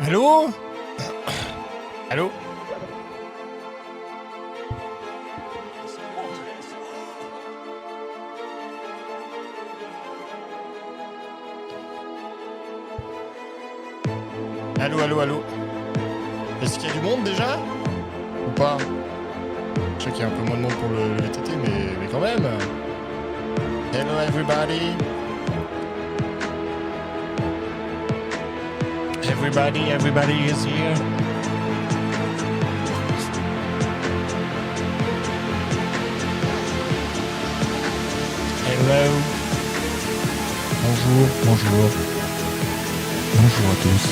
Allô? Allô? Allô, allô, allô? Est-ce qu'il y a du monde déjà? Ou pas? Je sais qu'il y a un peu moins de monde pour le VTT, mais quand même. Hello everybody. Everybody is here. Hello. Bonjour, bonjour. Bonjour à tous.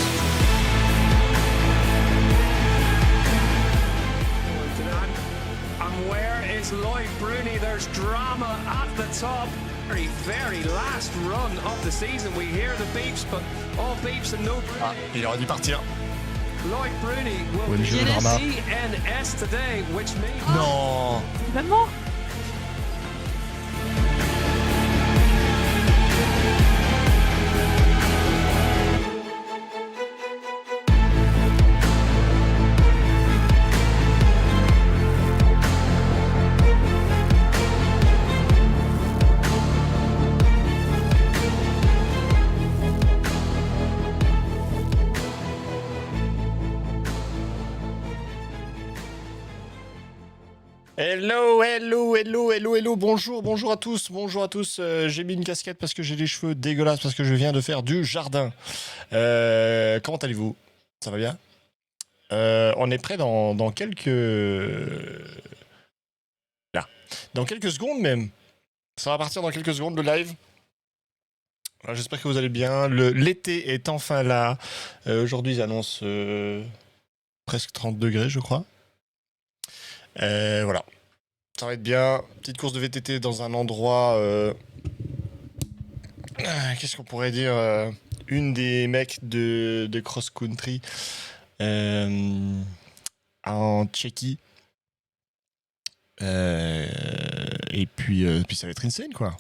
And where is Lloyd Bruni? There's drama at the top. Very last run of the season. We hear the beeps, but all beeps and no Bruni. Ah, il aurait dû partir. Lloyd Bruni will Oui, be je in drama. CNS today, which means... Non. Vraiment? Hello, bonjour à tous, j'ai mis une casquette parce que j'ai les cheveux dégueulasses, parce que je viens de faire du jardin. Comment allez-vous? Ça va bien? On est prêt dans quelques... Là. Dans quelques secondes même. Ça va partir dans quelques secondes, le live. Alors, j'espère que vous allez bien. L'été est enfin là. Aujourd'hui, ils annoncent presque 30 degrés, je crois. Voilà. Ça va être bien. Petite course de VTT dans un endroit... qu'est-ce qu'on pourrait dire? Une des mecs de cross-country en Tchéquie. Et puis ça va être insane, quoi.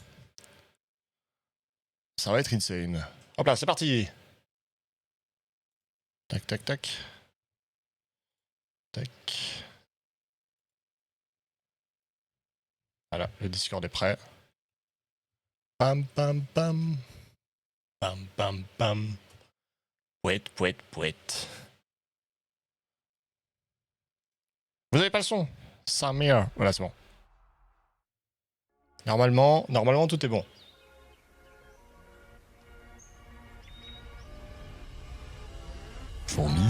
Ça va être insane. Hop là, c'est parti. Tac, tac, tac. Tac. Voilà, le Discord est prêt. Pam, pam, pam. Pam, pam, pam. Pouette, pouette, pouette. Vous avez pas le son? Samir. Voilà, c'est bon. Normalement, tout est bon.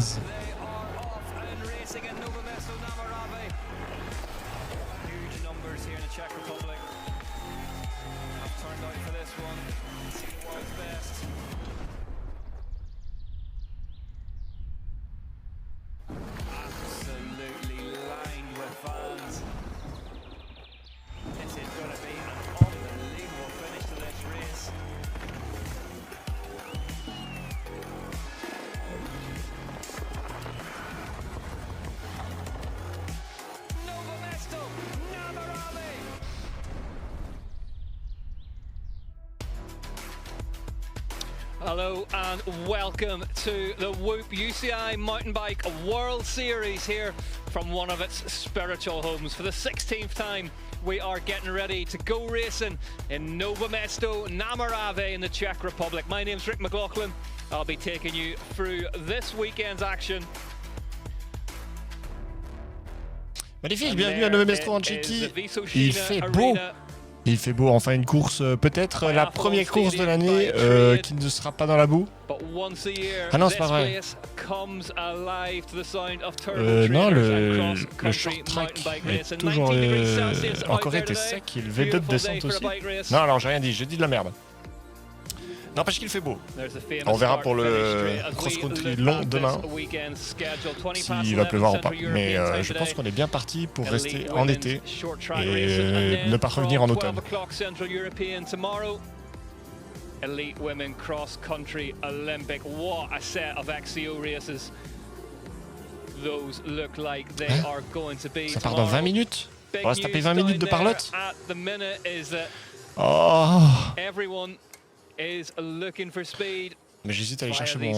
Ladies. They are off and racing in Nové Město Na Moravě. Huge numbers here in the Czech Republic. Have turned out for this one. See the world's best. Absolutely lined with fans. This is going to be an unbelievable finish to this race. Nové Město Na Moravě. Hello and welcome to the Whoop UCI Mountain Bike World Series here from one of its spiritual homes. For the 16th time, we are getting ready to go racing in Nové Město Na Moravě in the Czech Republic. My name's Rick McLaughlin. I'll be taking you through this weekend's action. Magnifique, bienvenue à Nové Město en Tchéquie. Il fait beau. Il fait beau, enfin une course, peut-être la première course de l'année qui ne sera pas dans la boue. Ah non, c'est pas vrai. Non, le short track est toujours en Corée était sec, il levait d'autres descentes aussi. Non, alors j'ai rien dit, j'ai dit de la merde. Non, parce qu'il fait beau. On verra pour le cross-country long demain s'il va pleuvoir ou pas. Mais je pense qu'on est bien parti pour rester en été et ne pas revenir en automne. Elite Women Cross Country Olympic. What a set of XCO races. Those look like they are going to be. Ça part dans 20 minutes. On va se taper 20 minutes de parlotte. Oh. Everyone is looking for speed. Mais j'hésite à aller chercher mon...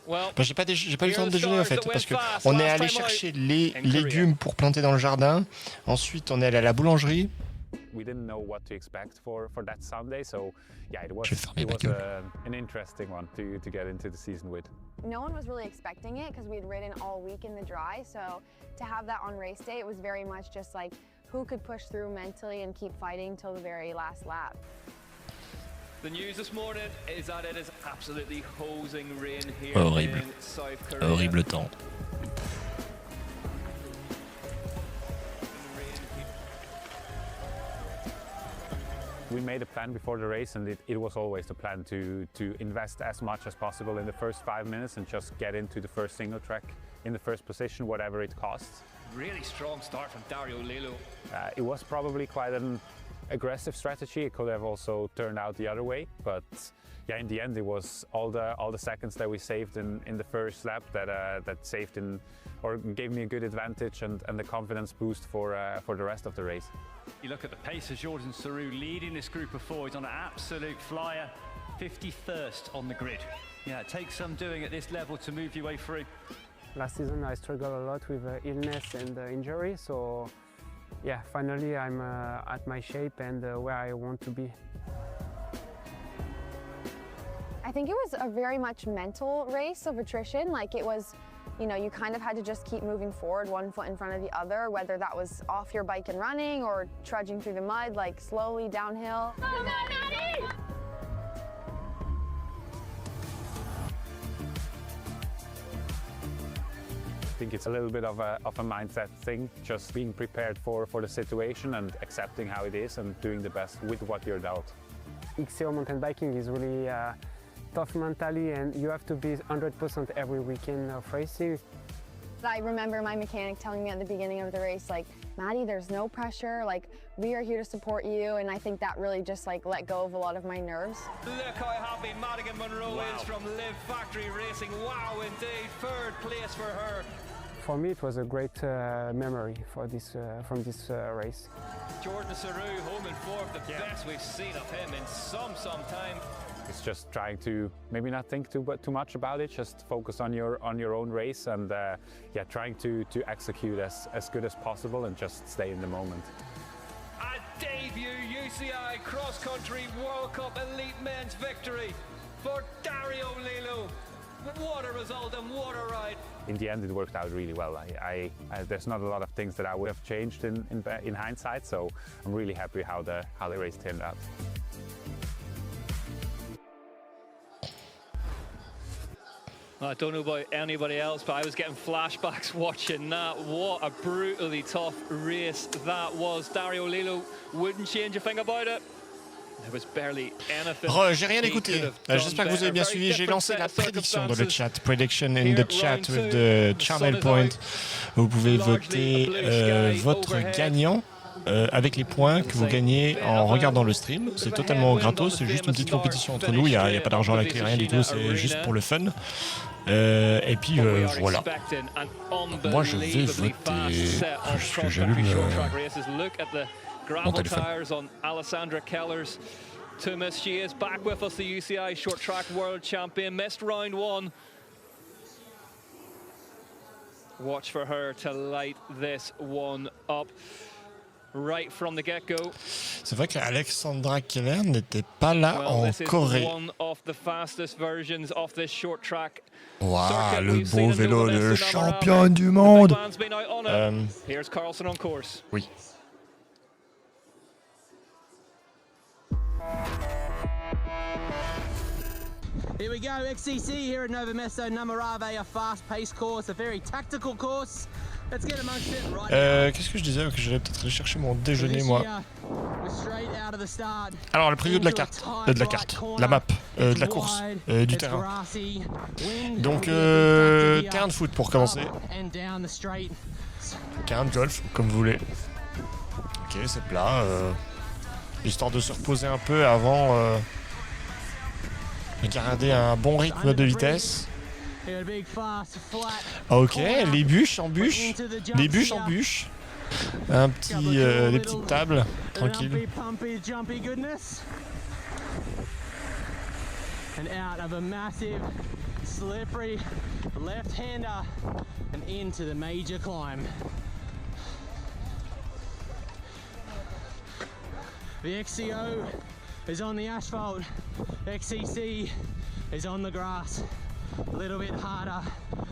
Bah, j'ai pas eu le temps de déjeuner en fait, parce que on est allé chercher les légumes pour planter dans le jardin. Ensuite, on est allé à la boulangerie. We didn't know what to expect for that Sunday, so yeah, it was an interesting one to get into the season with. No one was really expecting it because we'd ridden all week in the dry, so to have that on race day, it was very much just like who could push through mentally and keep fighting till the very last lap. The news this morning is that it is absolutely hosing rain here Horrible. in South Korea. Horrible temps. We made a plan before the race, and it was always the plan to invest as much as possible in the first 5 minutes and just get into the first single track in the first position, whatever it costs. Really strong start from Dario Lilo. It was probably quite an aggressive strategy. It could have also turned out the other way, but yeah, in the end, it was all the seconds that we saved in the first lap that saved or gave me a good advantage and the confidence boost for the rest of the race. You look at the pace of Jordan Sarrou leading this group of four. He's on an absolute flyer, 51st on the grid. Yeah, it takes some doing at this level to move your way through. Last season I struggled a lot with illness and injury, so yeah, finally I'm at my shape and where I want to be. I think it was a very much mental race of attrition. Like it was, you know, you kind of had to just keep moving forward, one foot in front of the other, whether that was off your bike and running or trudging through the mud, like slowly downhill. I think it's a little bit of a mindset thing, just being prepared for the situation and accepting how it is and doing the best with what you're dealt. XCO mountain biking is really tough mentally, and you have to be 100% every weekend of racing. I remember my mechanic telling me at the beginning of the race, like, Maddie, there's no pressure, like, we are here to support you, and I think that really just like let go of a lot of my nerves. Look how happy Madigan Monroe is from Live Factory Racing. Wow, indeed, third place for her. For me, it was a great memory for this from this race. Jordan Sarrou home in fourth, the best we've seen of him in some time. It's just trying to maybe not think too much about it, just focus on your own race and yeah, trying to execute as good as possible and just stay in the moment. A debut UCI Cross Country World Cup Elite Men's victory for Dario Lilo. What a result and what a ride. In the end, it worked out really well. There's not a lot of things that I would have changed in hindsight, so I'm really happy how the race turned out. I don't know about anybody else, but I was getting flashbacks watching that. What a brutally tough race that was. Dario Lillo wouldn't change a thing about it. There was barely anything. J'ai rien écouté. J'espère que vous avez bien suivi. J'ai lancé la prédiction dans le chat. Prediction in the chat with the channel point. Vous pouvez voter votre gagnant. Avec les points que vous gagnez en regardant le stream. C'est totalement gratos, c'est juste une petite compétition entre nous, il n'y a pas d'argent à la clé, rien du tout, c'est juste pour le fun. Et puis voilà. Moi je vais voter, parce que j'allume mon téléphone. Thomas, she is back with us, the UCI Short Track World Champion, missed round 1. Watch for her to light this one up. Right from the get-go. C'est vrai qu'Alexandra Keller n'était pas là en Corée. Waouh, le beau vélo de champion du monde. Oui. Here we go, XCC here at Nové Město Na Moravě, a fast-paced course, a very tactical course. Let's get amongst it right. Qu'est-ce que je disais? Que j'allais peut-être aller chercher mon déjeuner, moi. Alors, le preview de la carte, de la map, de la course, du terrain. Donc, terrain de foot pour commencer. Terrain de golf, comme vous voulez. Ok, c'est plat. Histoire de se reposer un peu avant de garder un bon rythme de vitesse. Ok, les bûches en bûche. Les bûches en bûche. Un petit, des petites tables, tranquille. And out of a massive, slippery left-hander and into the major climb. The XCO is on the asphalt, XCC is on the grass. A little bit harder,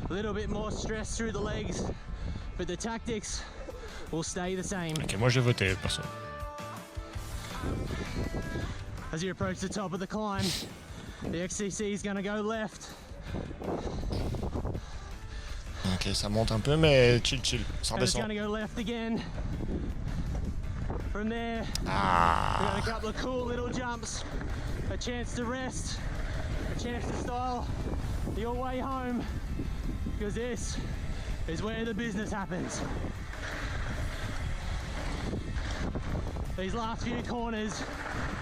a little bit more stress through the legs, but the tactics will stay the same. Ok, moi j'ai voté, perso. As you approach the top of the climb, the XCC is going to go left. Ok, ça monte un peu, mais chill, ça And it's redescend. going to go left again. From there, we got a couple of cool little jumps, a chance to rest, a chance to style your way home, because this is where the business happens. These last few corners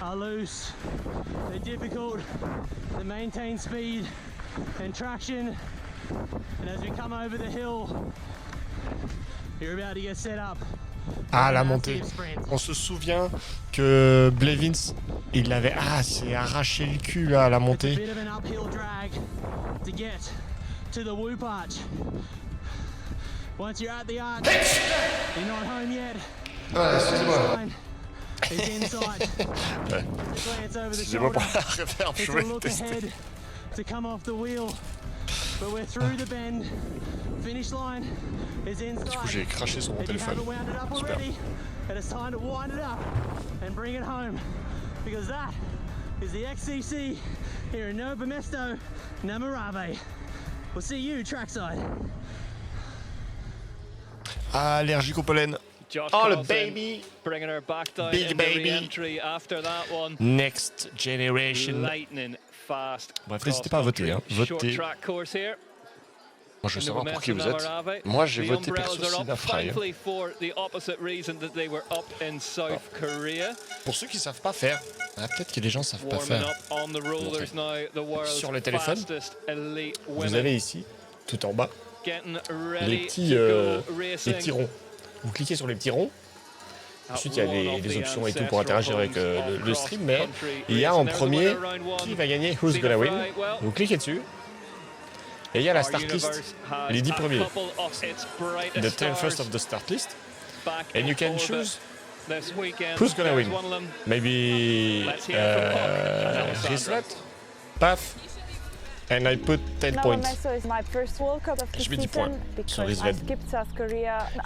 are loose, they're difficult to maintain speed and traction, and as we come over the hill, you're about to get set up. Ah, la montée. On se souvient que Blevins, il avait s'est arraché le cul là à la montée. Excusez-moi. Excusez-moi pour la réverb, je voulais tester. But we're through the bend. Finish line is inside. Du coup, j'ai craché sur mon téléphone. Super. And it's time to wind it up and bring it home, because that is the XCC here in Nové Město Na Moravě. We'll see you trackside. Allergique au pollen. Oh, le baby! Bringing her back down Big in baby. the re-entry after that one. Next generation. Lightning fast. Bref, n'hésitez pas à voter. Hein. Votez. Moi, je veux savoir pour qui vous êtes. Moi, j'ai voté perso Sinafraï. Pour ceux qui ne savent pas faire, peut-être que les gens ne savent pas faire. Sur le téléphone, vous avez ici, tout en bas, les petits ronds. Vous cliquez sur les petits ronds. Ensuite, il y a des options et tout pour interagir avec le stream, mais il y a en premier qui va gagner, who's gonna win. Vous cliquez dessus. Et il y a la start list, les 10 premiers. The 10 first of the start list. And you can choose who's gonna win. Maybe Rislet, Paf, and I put 10 points. Je mets 10 points sur Rislet. Et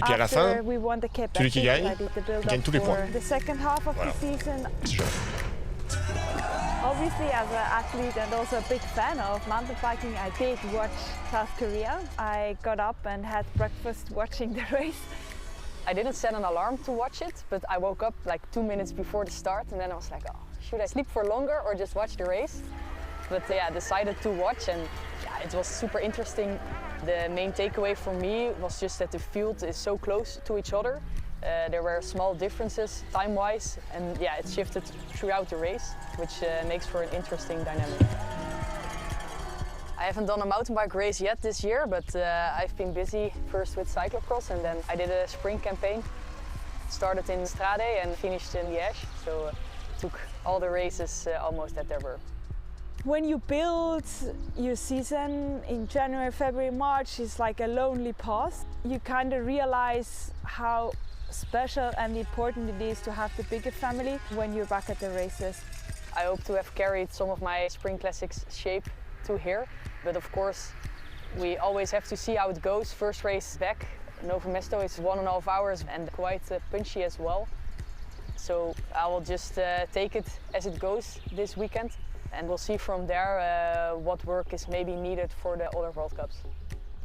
puis à la fin, celui qui gagne, il gagne tous les points. Voilà. C'est Obviously, as an athlete and also a big fan of mountain biking, I did watch South Korea. I got up and had breakfast watching the race. I didn't set an alarm to watch it, but I woke up like 2 minutes before the start and then I was like, oh, should I sleep for longer or just watch the race? But yeah, decided to watch and yeah, it was super interesting. The main takeaway for me was just that the field is so close to each other. There were small differences time-wise and yeah, it shifted throughout the race, which makes for an interesting dynamic. I haven't done a mountain bike race yet this year, but I've been busy first with cyclocross and then I did a spring campaign. Started in Strade and finished in Liège, so took all the races almost that there were. When you build your season in January, February, March, it's like a lonely path. You kind of realize how special and important it is to have the bigger family when you're back at the races. I hope to have carried some of my Spring Classics shape to here, but of course we always have to see how it goes. First race back, Nové Město is 1.5 hours and quite punchy as well. So I will just take it as it goes this weekend and we'll see from there what work is maybe needed for the other World Cups.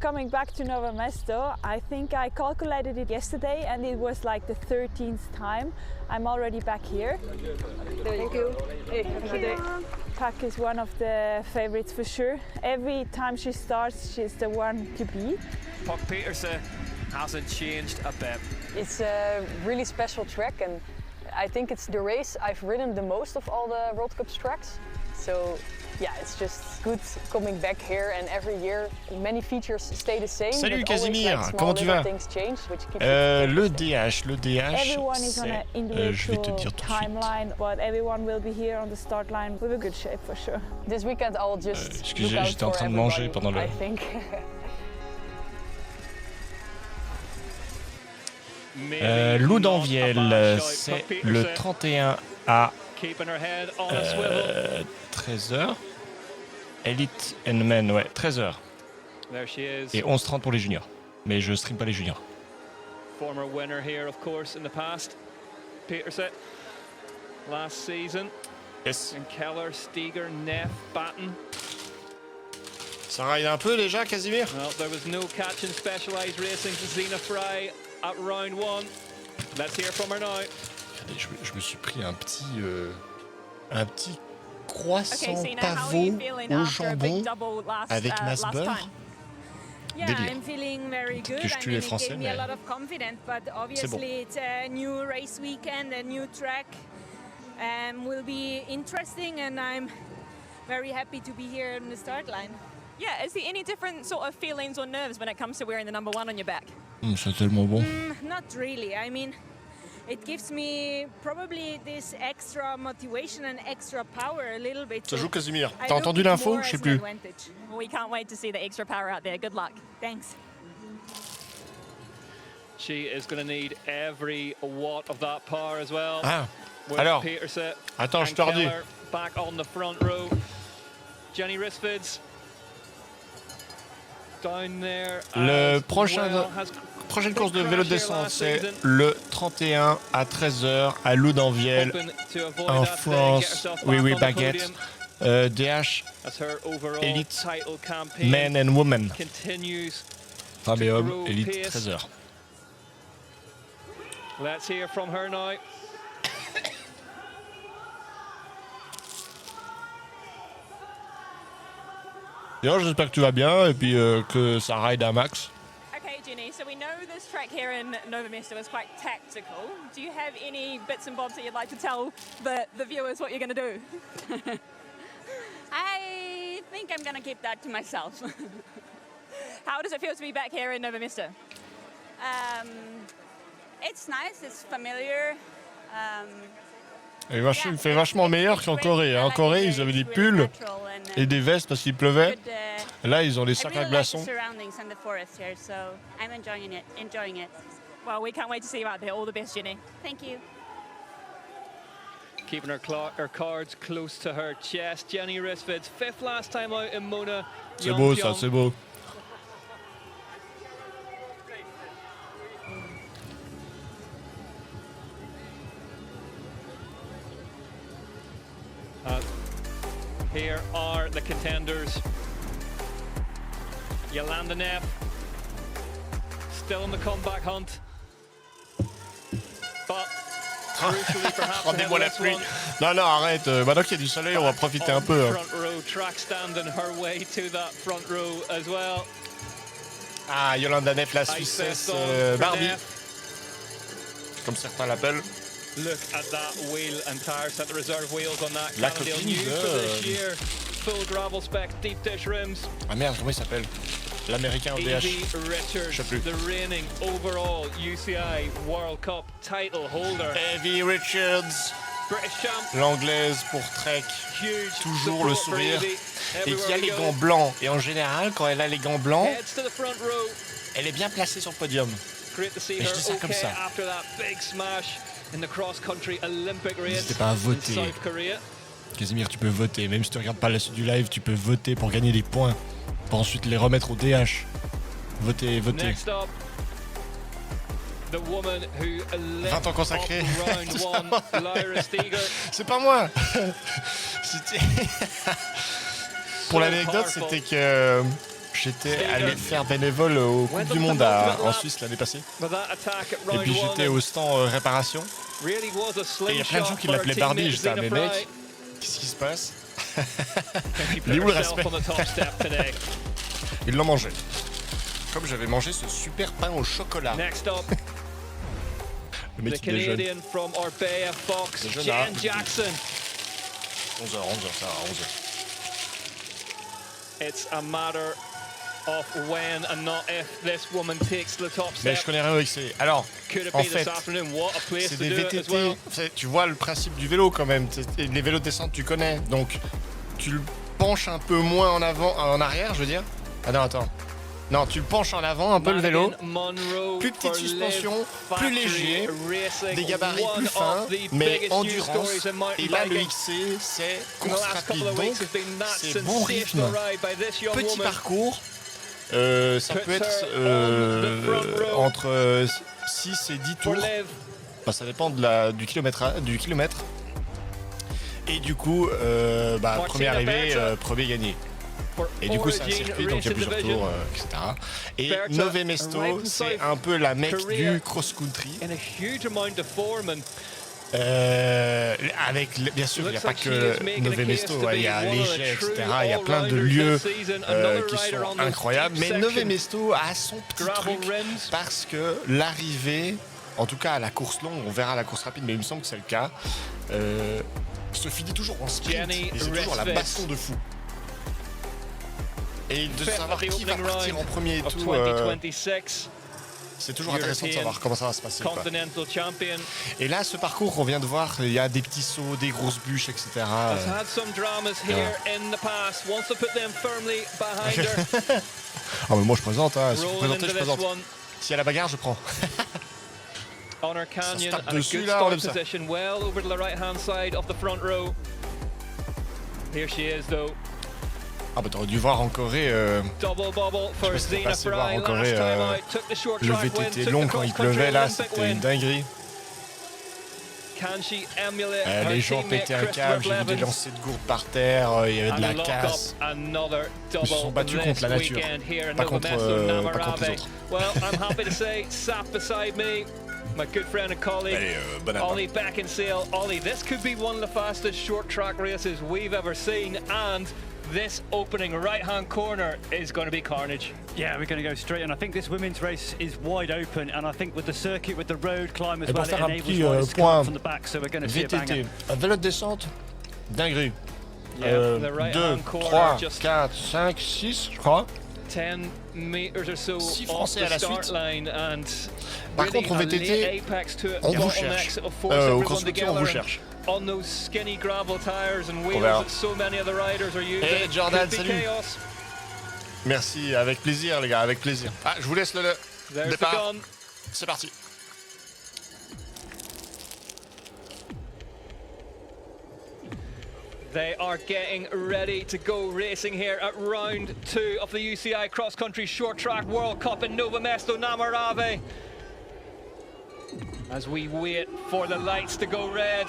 Coming back to Nové Město, I think I calculated it yesterday and it was like the 13th time. I'm already back here. Thank you. Hey, have a good day. Pak is one of the favorites for sure. Every time she starts, she's the one to beat. Pak Petersen hasn't changed a bit. It's a really special track and I think it's the race I've ridden the most of all the World Cup tracks. So yeah, it's just good coming back here and every year many features stay the same. Salut but always, Casimir, like, small comment tu vas? things change, which keeps Le DH, Everyone is on an c'est, je vais te individual dire tout de suite. timeline, but everyone will be here on the start line with a good shape for sure. This weekend I'll just excusez, look out j'étais en for train de manger everybody, pendant le... I think. Loup d'Anviel, c'est le 31 à 13h. Elite and Men, ouais, 13h. Et 11h30 pour les juniors. Mais je stream pas les juniors. Former winner here, of course, in the past. Petersen, last season. Yes. And Keller, Steger, Neff, Batten. Ça ride un peu déjà, Casimir? Well, there was no catch in specialized racing to Zina Fry at round 1. Let's hear from her now. Je me suis pris un petit croissant pavot au jambon avec masse beurre. Yeah, Délire. I'm feeling very good. Que je tue les Français, it gave me mais a lot of confidence, but obviously it's a new race weekend, a new track. Will be interesting, and I'm very happy to be here on the start line. Yeah, is there any different sort of feelings or nerves when it comes to wearing the number 1 on your back? C'est tellement bon. Not really. I mean, it gives me probably this extra motivation and extra power a little bit. Ça joue Casimir. I T'as look entendu it l'info? more Je sais as an plus. advantage. Well, we can't wait to see the extra power out there. Good luck. Thanks. She is going to need every watt of that power as well. Ah, With alors, Petersen attends, je and te redis. Keller back on the front row. Jenny Risfids down there. Le as prochain, well, has prochaine big course de crash vélo here descente, last c'est season. le 31 à 13h à Loup d'Anviel Hoping to avoid en that today, get France. herself Oui, back oui, on the baguette. podium DH, as her overall Elite, title campaign Men and Women. continues. Femmes et hommes, grow Elite, pace. 13h. Let's hear from her now. D'ailleurs, j'espère que tu vas bien et puis que ça ride un max. Okay, Jenny, so we know this track here in Nové Město is quite tactical. Do you have any bits and bobs that you'd like to tell the viewers what you're going to do? I think I'm going to keep that to myself. How does it feel to be back here in Nové Město? It's nice, it's familiar. Il fait vachement meilleur qu'en Corée. En Corée, ils avaient des pulls et des vestes parce qu'il pleuvait. Là, ils ont des sacs à glaçons. I really like the surroundings and the forest here, so I'm enjoying it. Well, we can't wait to see you out there. All the best, Jenny. Thank you. Keeping her cards close to her chest. Jenny Risfids, 5th last time out in Mona. C'est beau ça, c'est beau. the contenders. Yolanda Neff still on the comeback hunt. But crucially, perhaps rendez-moi la pluie. Non, non, arrête. Maintenant qu'il y a du soleil, on va profiter un peu. Hein. Front row track stand on her way to that front row as well. Ah, Yolanda Neff, la Suissesse Barbie, comme certains l'appellent. Look at that wheel and tire set, the reserve wheels on that. La Cannondale copine new for this de... year. Full gravel spec, deep dish rims. Ah merde, comment il s'appelle? L'américain au DH. Je sais plus. The reigning overall UCI World Cup title holder. Evie Richards. British champ. L'anglaise pour Trek. Huge. Toujours le sourire. Et qui a les gants blancs. Et en général, quand elle a les gants blancs, elle est bien placée sur le podium. Et je dis ça comme ça. N'hésitez pas à voter. Casimir, tu peux voter. Même si tu regardes pas la suite du live, tu peux voter pour gagner des points. Pour ensuite les remettre au DH. Votez, votez. 20 ans consacrés. C'est pas moi. Pour l'anecdote, c'était que j'étais allé faire bénévole au Coupe du Monde en Suisse l'année passée. Et puis j'étais au stand réparation. Et il y a plein de gens qui l'appelaient Barbie. J'étais à mes mecs. Qu'est-ce qui se passe? Il est où le respect? Ils l'ont mangé. Comme j'avais mangé ce super pain au chocolat. Le mec qui déjeune. Le jeune à 11h, ça va, 11h. It's a matter of when and not if this woman takes the top step. Mais je connais rien au XCC. Alors, en fait, c'est des VTT. Tu vois le principe du vélo quand même. Les vélos de descente, tu connais. Donc, tu le penches un peu moins en avant, en arrière, je veux dire. Ah non, attends. Non, tu le penches en avant un peu le vélo. Plus petite suspension, plus léger, des gabarits plus fins, mais endurance. Et là, le XC, c'est course rapide. Donc, c'est bon rythme. Petit parcours. Ça peut être entre 6 et 10 tours. Enfin, ça dépend du kilomètre. Et du coup, premier arrivé, premier gagné. Et du coup, c'est un circuit, donc il y a plusieurs tours, etc. Et Nové Město, c'est un peu la mecque du cross-country. Bien sûr, il n'y a pas que Nové Město, il y a Léger, etc. Il y a plein de lieux qui sont incroyables. Mais Nové Město a son petit truc parce que l'arrivée, en tout cas à la course longue, on verra la course rapide, mais il me semble que c'est le cas, se finit toujours en sprint. Et c'est toujours la baston de fou. Et de savoir qui va partir en premier et tout, c'est toujours intéressant de savoir comment ça va se passer. Quoi. Et là, ce parcours qu'on vient de voir, il y a des petits sauts, des grosses bûches, etc. Ah, mais moi je présente, hein. Si vous présentez, je présente. S'il y a la bagarre, je prends. Honor Canyon and a good start position well over to the right hand side of the front row. Here she is though. Ah bah t'aurais dû voir en Corée, je sais pas si voir en Corée le VTT long quand il pleuvait là, c'était une dinguerie. Les gens pétaient un câble, j'ai vu des lancers de gourdes par terre, il y avait de la casse. Ils se sont battus contre la nature, pas contre les autres. My good friend and colleague, Ollie Beckinsale. Ollie, this could be one of the fastest short track races we've ever seen, and this opening right-hand corner is going to be carnage. Yeah, we're going to go straight, and I think this women's race is wide open, and I think with the circuit, with the road climb as well, it enables riders to come up from the back, so we're going to see a banger. Un vélo de descente, dinguerie. Yeah, 2, 3, 4, 5, 6, je crois. 10 meters or so off the start line, and par contre, au VTT, on vous cherche. Au cross-country, on vous cherche. On those skinny gravel tires and wheels that so many of the riders are using. Hey Jordan, salut. Merci, avec plaisir les gars, avec plaisir. Ah, je vous laisse le départ. C'est parti. They are getting ready to go racing here at round 2 of the UCI Cross Country Short Track World Cup in Nové Město Na Moravě. As we wait for the lights to go red.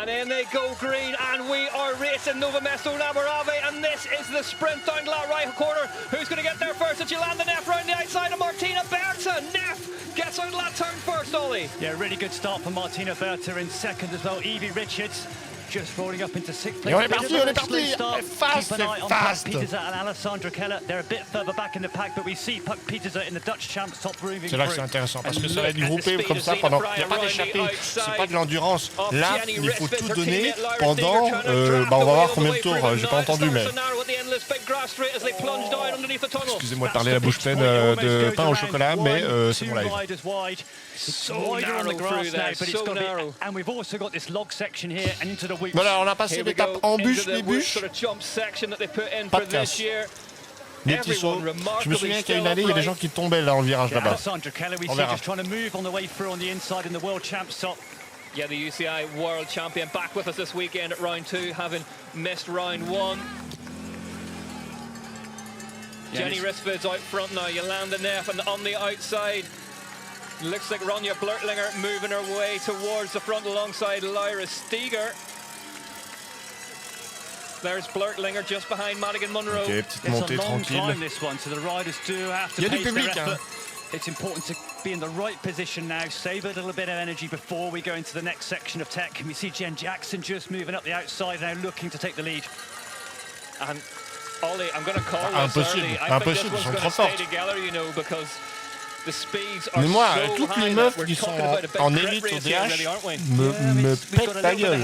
And in they go green, and we are racing Nové Město Na Moravě, and this is the sprint down to that right corner. Who's going to get there first? It's Yolanda Neff round the outside of Martina Berta. Neff gets out of that turn first, Ollie. Yeah, really good start for Martina Berta in second as well. Evie Richards just rolling up into sixth place. Et on est parti, fast, fast. Peterser and Alessandra Keller, they're a bit further back in the pack, but we see Puck Peterser in the Dutch champs top moving. C'est là que c'est intéressant parce que ça va être groupé comme ça pendant. Il n'y a pas d'échappée, c'est pas de l'endurance. Là, il faut tout donner pendant. On va voir combien de tours. J'ai pas entendu, mais. Excusez-moi de parler la bouche pleine de pain au chocolat, mais c'est mon live. Voilà, on a passé l'étape embûche, débûche. Pas de casse. Des petits sauts. Je me souviens qu'il y a une année, il y a des gens qui tombaient là en virage là-bas. On verra. Yeah, the UCI World Champion back with us this weekend at round 2, having missed round 1. Jenny Risford's out front now, Yolanda Neff, and on the outside, looks like Ronja Blurtlinger moving her way towards the front alongside Lyra Steger. There's Blurtlinger just behind Madigan Munro. Okay, petite montée tranquille. Il y a du public, hein. It's important to be in the right position now, save a little bit of energy before we go into the next section of tech. And we see Jen Jackson just moving up the outside now, looking to take the lead. And Ollie, I'm going to call this early. Impossible, ils sont trop fortes. Mais moi, toutes les meufs qui sont en élite au DH me pètent la gueule.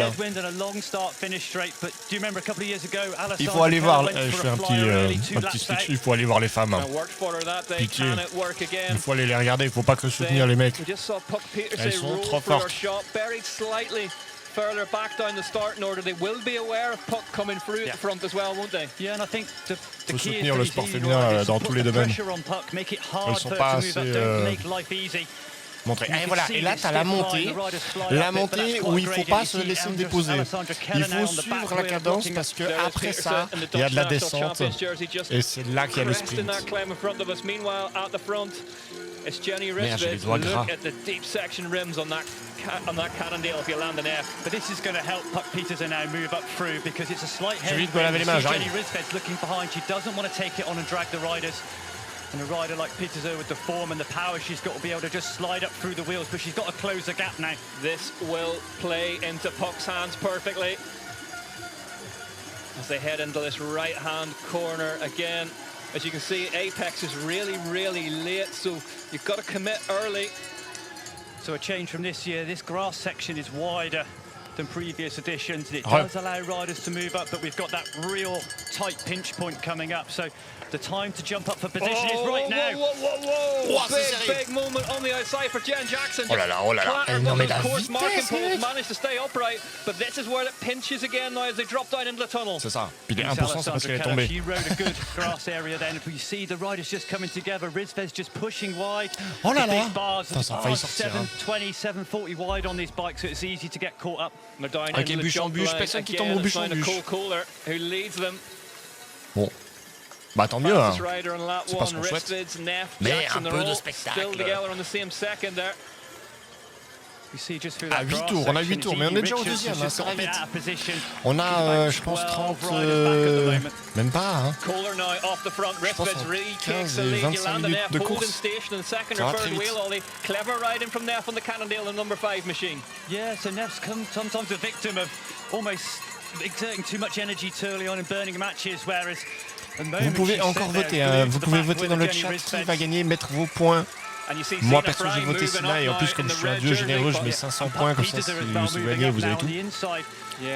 Il faut aller voir, je fais un petit switch, il faut aller voir les femmes. Pitié, il faut aller les regarder, il ne faut pas que soutenir les mecs. Elles sont trop fortes. Further back down the starting order, they will be aware of Puck coming through at the front as well, won't they? Yeah, and I think the faut soutenir le sport féminin dans tous les domaines. Elles ne sont pas assez montrées. Et voilà, et là tu as la montée où il ne faut pas se laisser me déposer. Il faut suivre la cadence parce qu'après ça, il y a de la descente et c'est là qu'il y a le sprint. It's Jenny Risford. Look at the deep section rims on that Cannondale if you land an F. But this is going to help Puck Peterser now move up through because it's a slight head. Jenny Risford's looking behind. She doesn't want to take it on and drag the riders. And a rider like Peterser with the form and the power, she's got to be able to just slide up through the wheels, but she's got to close the gap now. This will play into Puck's hands perfectly as they head into this right-hand corner again. As you can see, Apex is really, really late, so you've got to commit early. So a change from this year, this grass section is wider than previous editions. It does allow riders to move up, but we've got that real tight pinch point coming up. So the time to jump up for position is right now. Whoa. Big moment on the outside for Jen Jackson. Oh là là. Of course, marking poles managed to stay upright, but this is where it pinches again now as they drop down into the tunnel. C'est ça. Puis les 1%, c'est parce qu'elle est tombée. She rode a good grass area then. We see the riders just coming together. Risford's just pushing wide. Oh là là. Big bars. Ça a failli sortir. 720, 740 wide on these bikes, so it's easy to get caught up. Avec les bûches en bûche, personne qui tombe au bûche en bûche. Bon. Bah tant mieux, hein. C'est pas ce qu'on souhaite. Mais un peu de spectacle. À 8 tours, on a 8 tours, mais on est déjà au deuxième, hein, ça va vite. On a, je pense, 30... même pas, hein. Je pense 15 et 25 minutes de course. Ça va très vite. Clever riding from Neff on the Cannondale, the number 5 machine. Yeah, so Neff's sometimes a victim of almost exerting too much energy too early on in burning matches, whereas... Vous pouvez encore voter, hein. Vous pouvez voter dans le chat qui va gagner, mettre vos points. Moi perso j'ai voté Sina et en plus comme je suis un dieu généreux je mets 500 points comme ça si vous gagnez vous avez tout.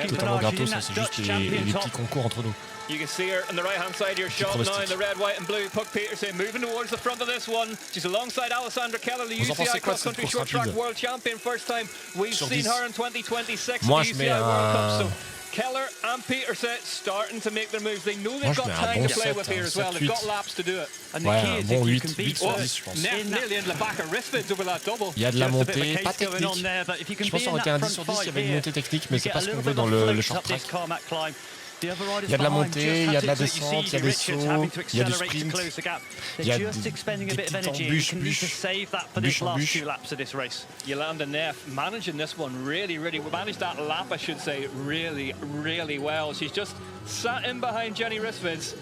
Totalement gratos, c'est juste les petits concours entre nous. You can see her on the right-hand side of your shot now in the red, white and blue. Puck Petersen moving towards the front of this one. She's alongside Alessandra Keller, the UCI Cross Country Short Track World Champion. First time we've seen her in 2026 Moi, the UCI World Cup. So Keller and Petersen starting to make their moves. They know they've got time to play with here as well. They've got laps to do it. And the key is if you can beat 8 sur 10 je pense. Nearly into the back of Risford's over that double. Il y a de la montée, pas technique. Je pense qu'on aurait été un 10 sur 10 s'il y avait une montée technique, mais c'est pas ce qu'on veut dans le short track. The other riders Il y a de la behind montée, just il y a had de la to- you see descente, il y a des Richards sauts, having to il y a du accelerate to sprint, close the gap. il y a They're just expending a des bit of petites energy. embûches, You can need to save that for this last 2 laps of this race. Yolanda Neff managing this one really managed that lap, I should say, really well. She's just sat in behind Jenny Rissvids,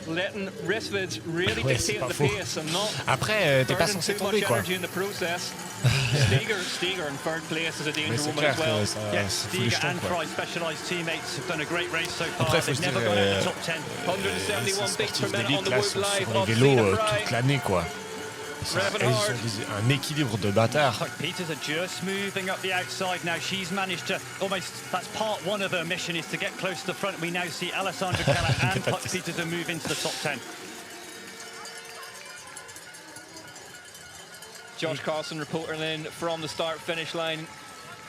letting Rissvids really dictate the pace and not Après, t'es pas censé tomber, quoi. energy in the process. Steger in third place is a danger woman clair as well. que ça fout les jetons, and quoi. Fry's Specialized teammates have done a great race so far. Après, faut They've se never dire, gone in the top 10. 171 beats per sportifs minute on d'élite the là Whoop sont Live sur les of vélos Stephen Fry. toute l'année, quoi. Ils ont un équilibre de bâtard. Puck Peters are just moving up the outside now. She's managed to almost, that's part one of her mission, is to get close to the front. We now see Alessandra Keller and Puck Peters to move into the top 10. Josh Carlson reporting in from the start-finish line.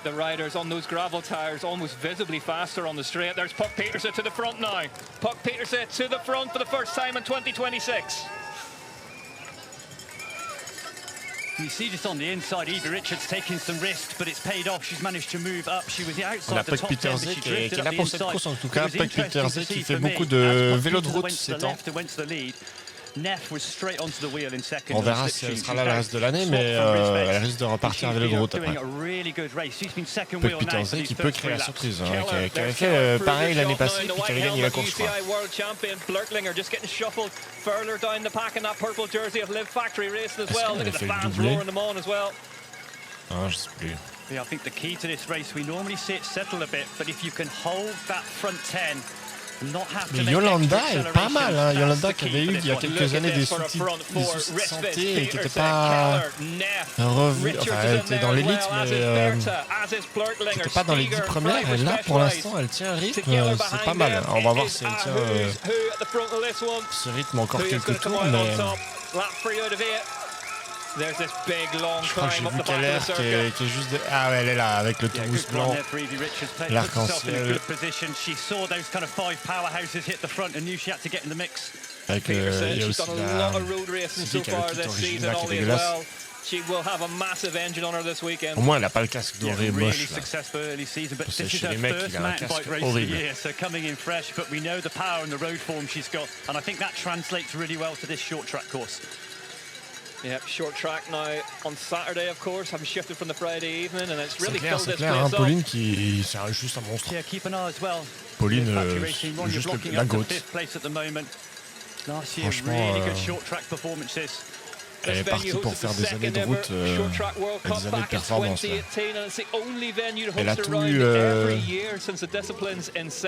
The riders on those gravel tyres almost visibly faster on the straight. There's Puck Peterson to the front now. Puck Peterson to the front for the first time in 2026. You see just on the inside, Evie Richards taking some risks, but it's paid off. She's managed to move up. She was outside the top 10, but she drifted up the inside. En tout cas, Puck Peterson qui fait beaucoup de vélo de route ces temps. Neff was straight onto the wheel in second. On verra si elle sera là le reste de l'année, mais elle risque de repartir à vélo de route après. Puck Peterson qui peut créer la surprise, hein, qui avait fait pareil l'année passée, puis qui avait gagné la course, je crois. World champion Blurtlinger just getting shuffled further down the pack in that purple jersey of Live Factory racing as well. Look at the fans roaring them on as well. Ah, je sais plus. Yeah, I think the key to this race, we normally see it settle a bit, but if you can hold that front 10. Mais Yolanda est pas mal, hein. Yolanda qui avait eu il y a quelques années des soucis de santé et qui n'était pas revenu, enfin elle était dans l'élite mais qui n'était pas dans les 10 premières, et là pour l'instant elle tient un rythme, c'est pas mal. On va voir si elle tient ce rythme encore quelques tours, mais je crois que j'ai vu Keller qui est juste... Ah ouais, elle est là, avec le tourbus blanc, l'arc-en-ciel. Avec, il y a aussi la Civic avec le origine là qui est dégueulasse. Au moins, elle n'a pas le casque doré moche. Parce que chez les mecs, il a un casque horrible. Yeah, short track now on Saturday, of course, having shifted from the Friday evening, and it's really filled this place up. Pauline qui c'est juste un monstre. Pauline, juste la goat. Franchement, elle est partie pour faire des années de route, des années de performance. Elle a tout eu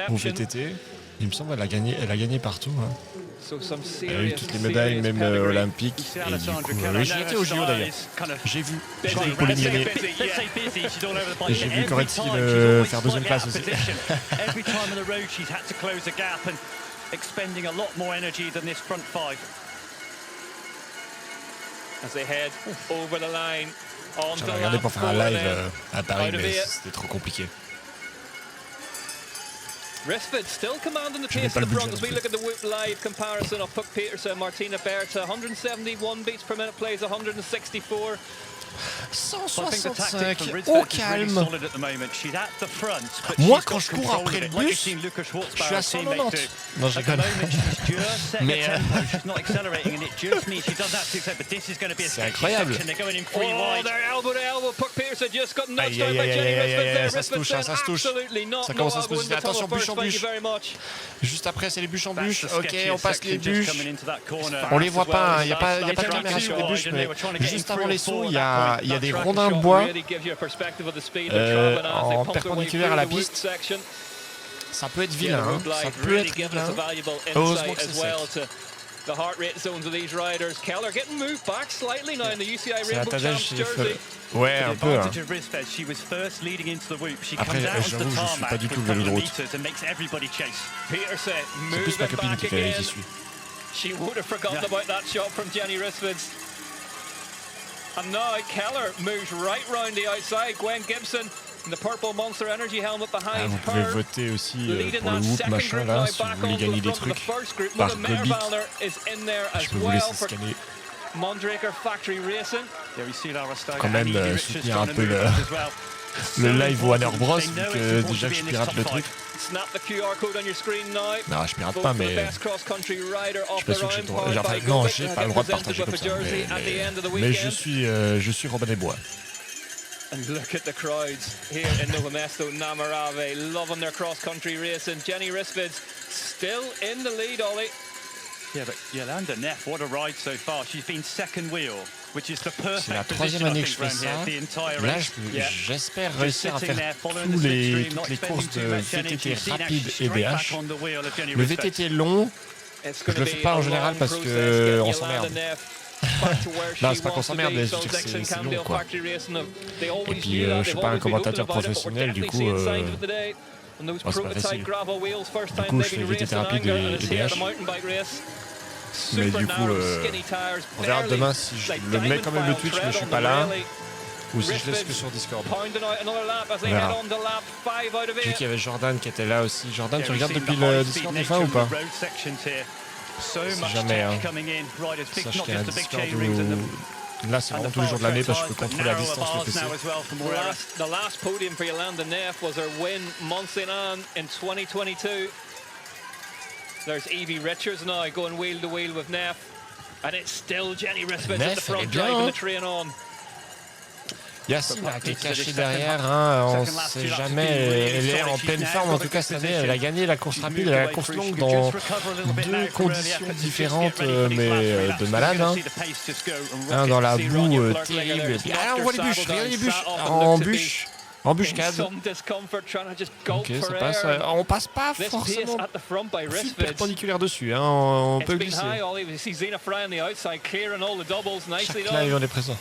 au VTT. Il me semble qu'elle a gagné partout. Hein. Elle a eu toutes les médailles, même olympiques. Et du coup, j'ai été au JO d'ailleurs. J'ai vu Pauline gagner. Et j'ai vu Coretti faire deuxième place aussi. J'avais regardé pour faire un live à Paris, mais c'était trop compliqué. Rissvids still commanding the pace at the front as we look at the Whoop Live comparison of Puck Peterson, Martina Berta. 171 beats per minute, plays 164. 165 au calme. Moi, quand je cours après le bus, je suis à 190. Non, je rigole. Mais c'est incroyable. Aïe, aïe, aïe, ça se touche, ça se touche. Ça commence à se positionner. Attention, bûche en bûche. Juste après, c'est les bûches en bûche. Ok, on passe les bûches. On les voit pas, il n'y a pas de caméra sur les bûches, mais juste avant les sauts, il y a des rondins de bois en perpendiculaire à la piste. Ça peut être vilain, hein. Ça peut être vilain. Heureusement que c'est sec. C'est la tagelle chez Fleuve. Ouais, un peu. Hein. Après, j'avoue, je suis pas du tout le vélo de route. C'est plus ma copine qui suit. And now Keller moves right round the outside. Gwen Gibson in the purple Monster Energy helmet behind vous pouvez voter aussi pour le Whoop machin là, si vous voulez gagner des trucs par Gobic. Je peux vous laisser scanner. Mondraker Factory Racing. Quand même soutenir un peu le live Warner Bros, vu que déjà que je pirate le truc. Non, je pirate pas, mais je suis pas sûr que j'ai le droit. Enfin, non, j'ai pas le droit de partager comme ça, mais je suis Robin des Bois. And look at the crowds here in Nové Město Na Moravě, loving their cross-country racing. Jenny Rissvid's still in the lead, Ollie. Yeah, but Jolanda Neff, what a ride so far. She's been second wheel, which is the C'est la perfect troisième position, I année que think, je fais around ça. here, the entire Là, race. j'espère réussir à faire toutes les courses de VTT rapide et BH. Le VTT long, je le fais pas en général parce que on s'emmerde. Non, c'est pas qu'on s'emmerde, mais c'est long, quoi. Et puis, je suis pas un commentateur professionnel, du coup, c'est pas facile. Du coup, je fais VTT rapide et BH. Mais du coup, on verra demain si je le mets quand même le Twitch, mais je suis pas là. Ou si je laisse que sur Discord. On verra. J'ai vu qu'il y avait Jordan qui était là aussi. Jordan, tu regardes depuis le Discord des fois ou pas? Si jamais, hein. Sache qu'il y a un Discord où... Là, c'est vraiment tous les jours de l'année parce que je peux contrôler à distance le PC. The last podium for Jolanda Neff was her win monthly on in 2022. There's Evie Richards now going wheel to wheel with Neff. And it's still Jenny Rissvid at the front driving the train on. Yacine qui est caché derrière, hein, on ne sait jamais, elle est en pleine forme en tout cas cette année, elle a gagné la course rapide et la course longue dans deux conditions différentes mais de malade. Hein. Un dans la boue terrible, et puis on voit les bûches, regardez les bûches, en bûche-cade. Ok, ça passe, on passe pas forcément perpendiculaire dessus, hein, on peut glisser. Chaque live on est présent.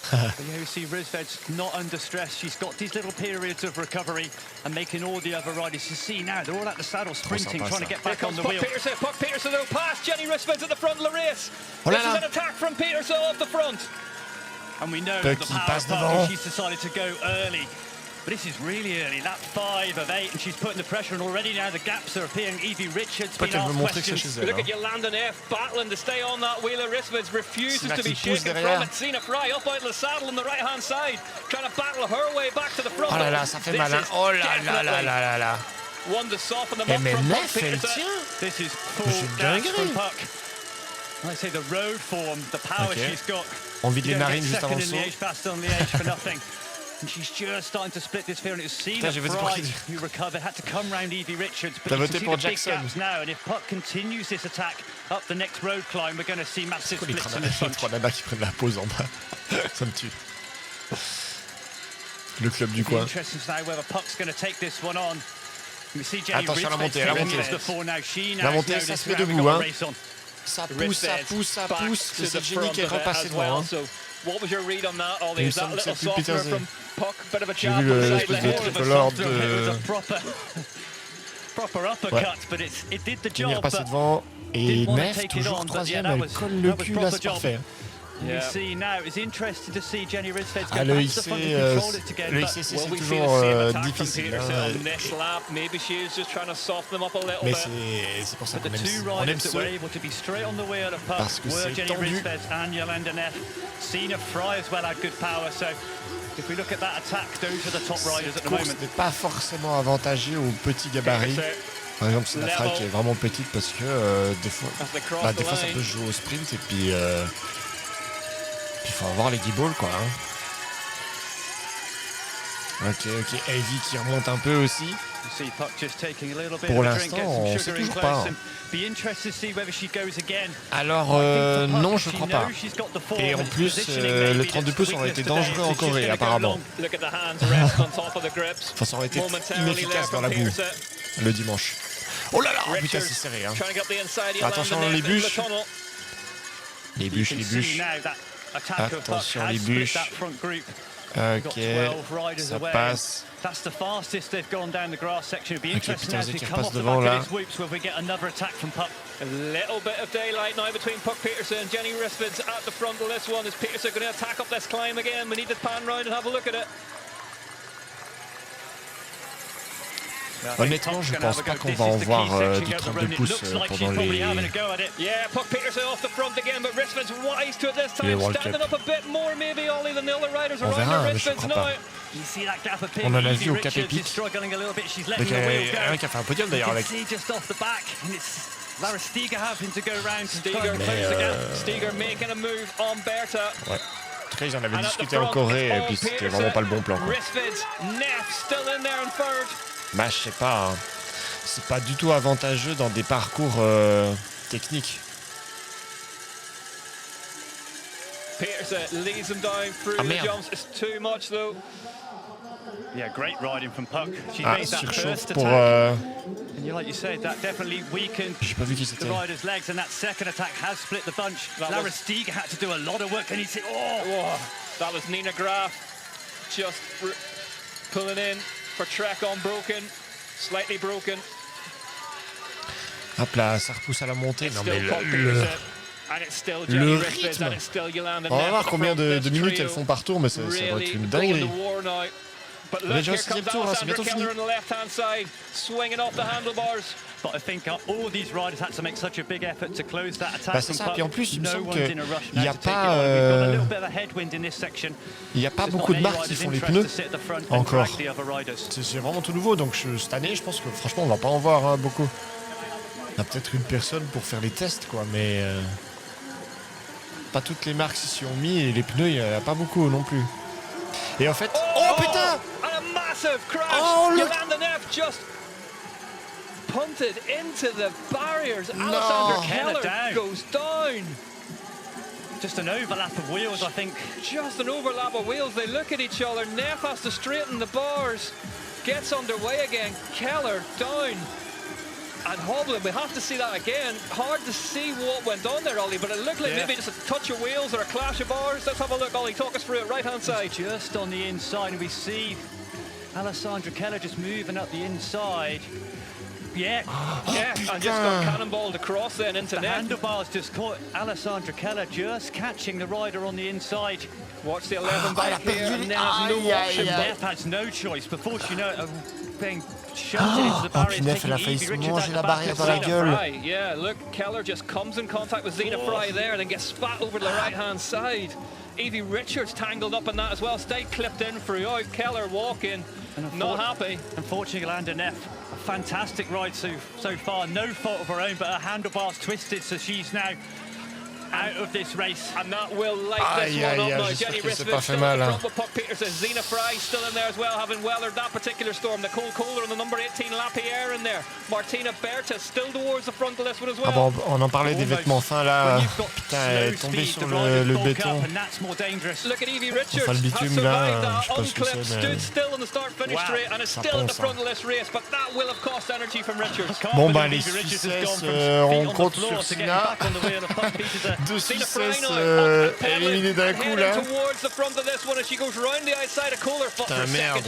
You see Rissvid's not under stress. She's got these little periods of recovery and making all the other riders. You see now, they're all at the saddle sprinting, trying to get back on the wheel. Puck Peterson though, past Jenny Rissvid's at the front of the race. This is an attack from Peterson off the front. And we know that the power part, she's decided to go early. But this is really early, lap 5 of 8, and she's putting the pressure on already now. The gaps are appearing. Evie Richards been asked questions. Look at Jolanda Neff battling to stay on that wheel of Rissvid's, refuses to be shaken from it. Sina Fry up out of the saddle on the right-hand side, trying to battle her way back to the front. Oh là là, ça fait mal, hein. Oh là là là là là là. One to soften them up mais from Neff, elle tient. This is full gas from Puck. I say the road form, the power she's got. On vide les narines juste avant le saut. And she's just starting to split this field. And it's Sina Fry who recovered, had to come round Evie Richards. But you can see the big gaps now. And if Puck continues this attack up the next road climb, we're going to see massive splits in this bunch. Trois nanas qui prennent la pause en bas. Ça me tue. Le club du coin. Interesting to know whether Puck's going to take this one on. We see Jenny Attention à la montée, Rissvid la montée, ça se met debout, hein. Ça pousse, ça pousse, ça pousse. C'est cette génie qui est repassée devant, hein. What was your read on that, Ollie? Is that a little softener from Puck? Bit of a J'ai jab vu from the l'espèce de triple lord de... Proper uppercut, but it did the job. Il est repassé devant. Et Neff, toujours troisième, elle colle le cul, là, c'est parfait. You see now, it's interesting to see Jenny Rissvid's get back to the front and control it again. Le XCC, c'est toujours difficile. Mais c'est pour ça qu'on aime ce. Parce que c'est tendu. Sina Fry as well had good power, so if we look at that attack, those are the top riders at the moment. Cette course n'est pas forcément avantagée aux petits gabarits. Par exemple, c'est la Fry qui est vraiment petite parce que des fois ça peut jouer au sprint et puis il faut avoir les guibolles quoi. Hein. Ok, Evie qui remonte un peu aussi. Pour l'instant, on sait toujours pas. Hein. Alors, non, je crois pas. Et en plus, le 32 pouces aurait été dangereux en Corée, apparemment. Enfin, ça aurait été inefficace dans la boue, le dimanche. Oh là là, oh putain, c'est serré. Hein. Attention les bûches. Les bûches. Attention les bûches. Ok, ça passe. Ok, putain, qui repasse devant là. A little bit of daylight now between Puck Peterson and Jenny Rissvid's at the front of this one. Is Peterson going to attack up this climb again? We need to pan round and have a look at it. Honnêtement, je pense pas qu'on va en voir du 32 pouces pendant les World Cup. On verra, mais je crois pas. On en a vu au Cap Epic. Donc il y a un qui a fait un podium d'ailleurs avec. Lara Stiga having to go round. Stiga making a move on Berta. Ouais. En tout cas, ils en avaient discuté en Corée et puis c'était vraiment pas le bon plan. Bah, je sais pas. Hein. C'est pas du tout avantageux dans des parcours techniques. Ah merde. Yeah, great riding from Puck. She Ah, made that first pour attack. And like you said, that definitely weakened pas vu qui the rider's legs, and that second attack has split the bunch. Lara Stiga had to do a lot of work, and he said, that was Nina Graf just pulling in for Trek on broken, slightly broken. Hop là, ça repousse à la montée. Non mais le rythme. On va voir combien de minutes elles font par tour, mais ça va être une dinguerie. On est déjà au 6e tour, hein, c'est bientôt fini. But I think all these riders had to make such a big effort to close that attack. Bah c'est ça, puis en plus, il me semble qu'il n'y a pas beaucoup de marques qui font les pneus encore. C'est vraiment tout nouveau, donc cette année, je pense que franchement, on va pas en voir beaucoup. Il y a peut-être une personne pour faire les tests, quoi, mais pas toutes les marques s'y ont mis et les pneus, il n'y en a pas beaucoup non plus. Et en fait, oh putain! Oh le... punted into the barriers. Alexander Keller goes down. Just an overlap of wheels, I think. Just an overlap of wheels. They look at each other. Neff has to straighten the bars. Gets underway again. Keller down. And hobbling. We have to see that again. Hard to see what went on there, Ollie, but it looked like maybe just a touch of wheels or a clash of bars. Let's have a look, Ollie. Talk us through it. Right-hand side. Just on the inside, and we see Alessandra Keller just moving up the inside. Yeah, and just got cannonballed across then into the net. handlebars just caught Alessandra Keller just catching the rider on the inside. Watch the 11 back here, and Neff has no option. Neff has no choice. Before she know it, being shunted into the barriers, taking Evie Richards out the back of la gueule. Yeah, look, Keller just comes in contact with Zena Fry there, and then gets spat over to the right-hand side. Evie Richards tangled up in that as well. Stayed clipped in throughout. Keller walking, not happy. Unfortunately, Yolanda Neff, a fantastic ride so far. No fault of her own, but her handlebars twisted, so she's now out of this race. And that will light this one up now. Jenny Risvik still in front with Puck Peterson. Zena Fry still in there as well, having weathered that particular storm. Nicole Kohler on the number 18 Lapierre in there. Martina Berta still towards the front of this one as well. Ah bon, on en parlait des vêtements fins là. Putain, elle est tombée sur le béton. Look at Evie Richards. Enfin, le bitume là, je sais pas ce que c'est, c'est, mais... stood still in the start-finish straight and is still at the front of this race, but that will have cost energy from Richards. Bon bah les Suisses, on compte sur Sina. 2 Suisses éliminés d'un coup là. Putain merde.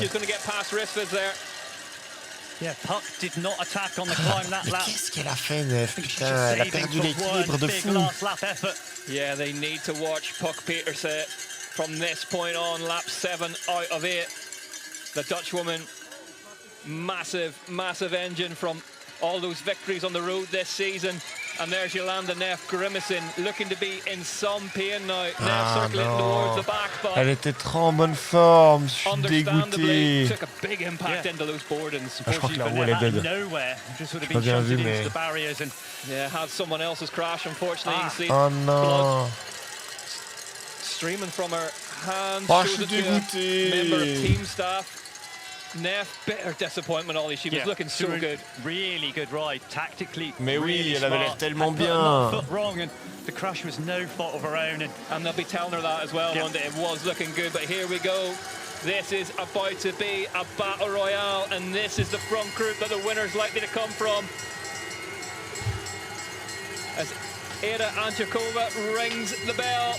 Yeah, Puck did not attack on the climb that lap. Qu'est-ce qu'elle a fait, Neff? Putain, elle a perdu l'équilibre de fou. Yeah, they need to watch Puck Peterson from this point on, lap 7 out of 8. The Dutch woman, massive engine from all those victories on the road this season. And there's Yolanda Neff grimacing, looking to be in some pain now. Neff circling towards the back, but elle était trop en bonne forme, je suis dégoûté. Took a big impact into those boardings. Je crois que la roue elle est dead. J'ai pas bien vu, mais... Yeah, had someone else's crash, unfortunately. You see oh non. Streaming from her hands. Oh, je suis dégoûté. Member of team staff. Neff, bitter disappointment, Ollie. She was looking so good. Really good ride, tactically. Mais oui, really elle avait l'air tellement bien. Wrong, and the crash was no fault of her own. And they'll be telling her that as well one day. It was looking good, but here we go. This is about to be a battle royale, and this is the front group that the winner's likely to come from. As Ada Antjakova rings the bell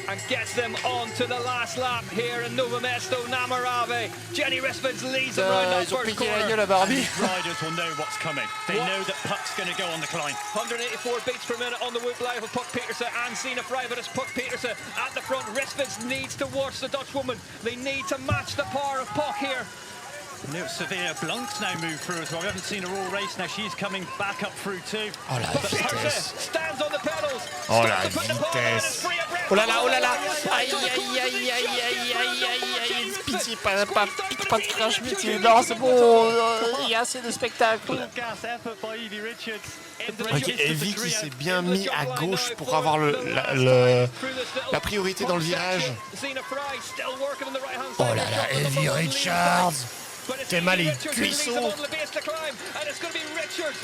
and gets them on to the last lap here in Nové Město Na Moravě. Jenny Risvik leads them round that first corner. Riders will know what's coming. They know that Puck's going to go on the climb. 184 beats per minute on the Whoop Live with Puck Peterson and Zena Fry, but it's Puck Peterson at the front. Risvik needs to watch the Dutch woman. They need to match the power of Puck here. Severe Blunk's now moved through as well. We haven't seen her all race now. She's coming back up through too. Oh la vitesse. Stands on the pedals. Oh la vitesse. Oh là là, oh là là. Aïe aïe aïe aïe aïe aïe aïe aïe. Pitié, pas de crash, pitié. Non, c'est bon. Il y a assez de spectacle. Ok, Evie qui s'est bien mis à gauche pour avoir la priorité dans le virage. Oh là là, Evie Richards. T'es mal les cuissons.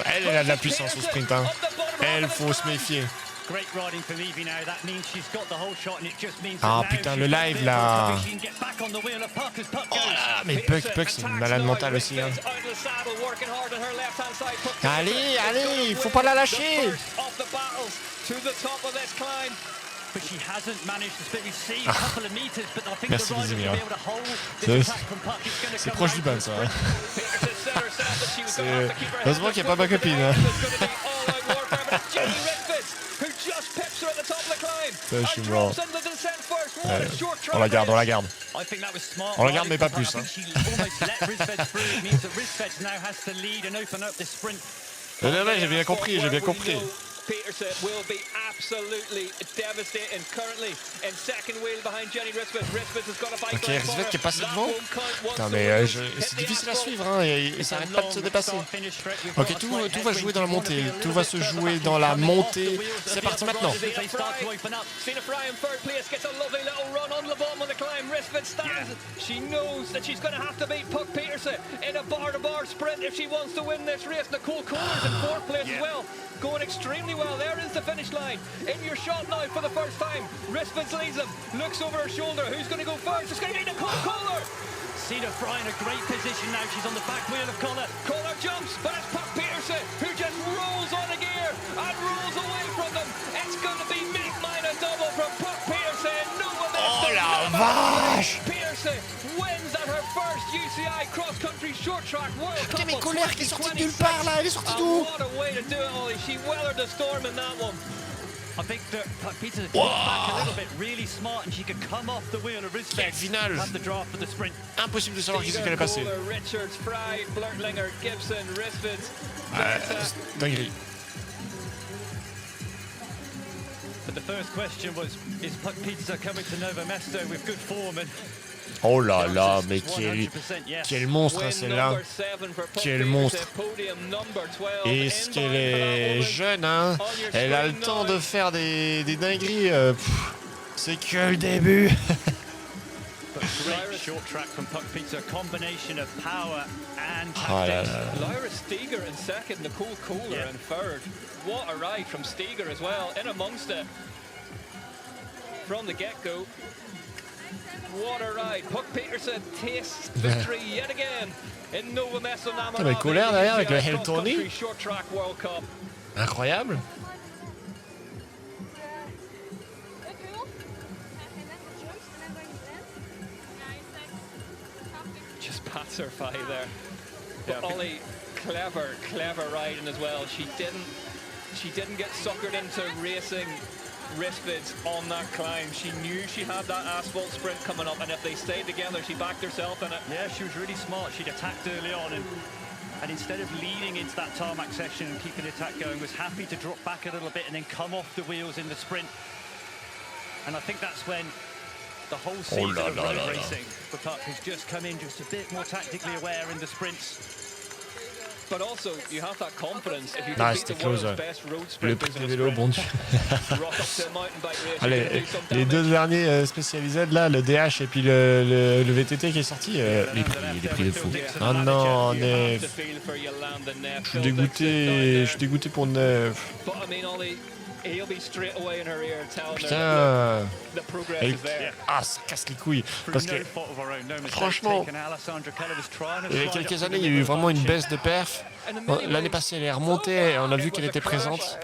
Elle a de la puissance au sprint. Hein. Elle, faut se méfier. Ah putain, le live là. Oh là, mais Puck, c'est une malade mentale aussi. Hein. Allez, faut pas la lâcher. Merci les amis. C'est proche du ban ça. Heureusement qu'il n'y a pas ma copine. Hein. Ça, je suis mort. Ouais. On la garde. On la garde mais pas plus. Hein. J'ai bien compris. Peterson will be absolutely devastating currently in second wheel behind Jenny Risbeth. Risbeth has got a bike. Ok, Risbeth qui est passé devant. Putain, mais c'est difficile à suivre, hein, et ça arrête pas de se dépasser. Ok, tout va jouer dans la montée. Tout va se jouer dans la montée. C'est parti maintenant. Stina Fry in third place gets a lovely little run on the bottom of the climb. Risbeth stands. She knows that she's going to have to beat Puck Peterson in a bar-to-bar sprint if she wants to win this race. Nicole Kohler's in fourth place as well. Going extremely well. There is the finish line. In your shot now for the first time. Risbeth leads him. Looks over her shoulder. Who's going to go first? It's going to be Nicole Kohler. Stina Fry in a great position now. She's on the back wheel of Kohler. Kohler jumps, but it's Puck Peterson who just rolls on a gear and rolls away from them. It's going to be mid-minor double from Puck Peterson. Oh la vache! Peterson wins at her first UCI cross-country short track World Cup. Putain, mais Kohler qui est sorti de nulle part là, elle est sortie d'où? What a way to do it, Ollie. She weathered the storm in that one. I think that Peterson got back a little bit really smart and she could come off the wheel of Risbeth. Finale. Have the draft for the sprint. Impossible de savoir qui c'est qu'elle est passée. Richards, Fry, Blurtlinger, Gibson, Risbeth. Dinguerie. But the first question was, is Puck Peterson coming to Nové Město with good form? And oh là là, mais quel monstre hein, celle-là. Quel monstre. Et est-ce qu'elle est jeune, hein? Elle a le temps de faire des dingueries. C'est que le début. Oh là là. Lyra Steger in second, Nicole Kohler in third. What a ride from Steger as well, in amongst it. From the get-go. What a ride. Puck Peterson tastes victory yet again in Nové Město Na Moravě. Mais Kohler derrière avec le Hell Tony. Short track World Cup. Incroyable. Just pats her five there. But Ollie, clever riding as well. She didn't get suckered into racing Risbeth on that climb. She knew she had that asphalt sprint coming up, and if they stayed together, she backed herself in it. Yeah, she was really smart. She'd attacked early on, and instead of leading into that tarmac section and keeping the attack going, was happy to drop back a little bit and then come off the wheels in the sprint. And I think that's when the whole season of road racing for Puck has just come in just a bit more tactically aware in the sprints. But also, you have that confidence if you can beat the world's best road sprinters in a vélo, bon sprint. Rock up to a mountain bike race. Allez, les deux derniers spécialisés là, le DH et puis le VTT qui est sorti, les prix de fou. Ah non, Neve. Je suis dégoûté pour Neve. Putain. Ça casse les couilles. Parce que, franchement, il y a quelques années, il y a eu vraiment une baisse de perf. L'année passée, elle est remontée, on a vu qu'elle était présente.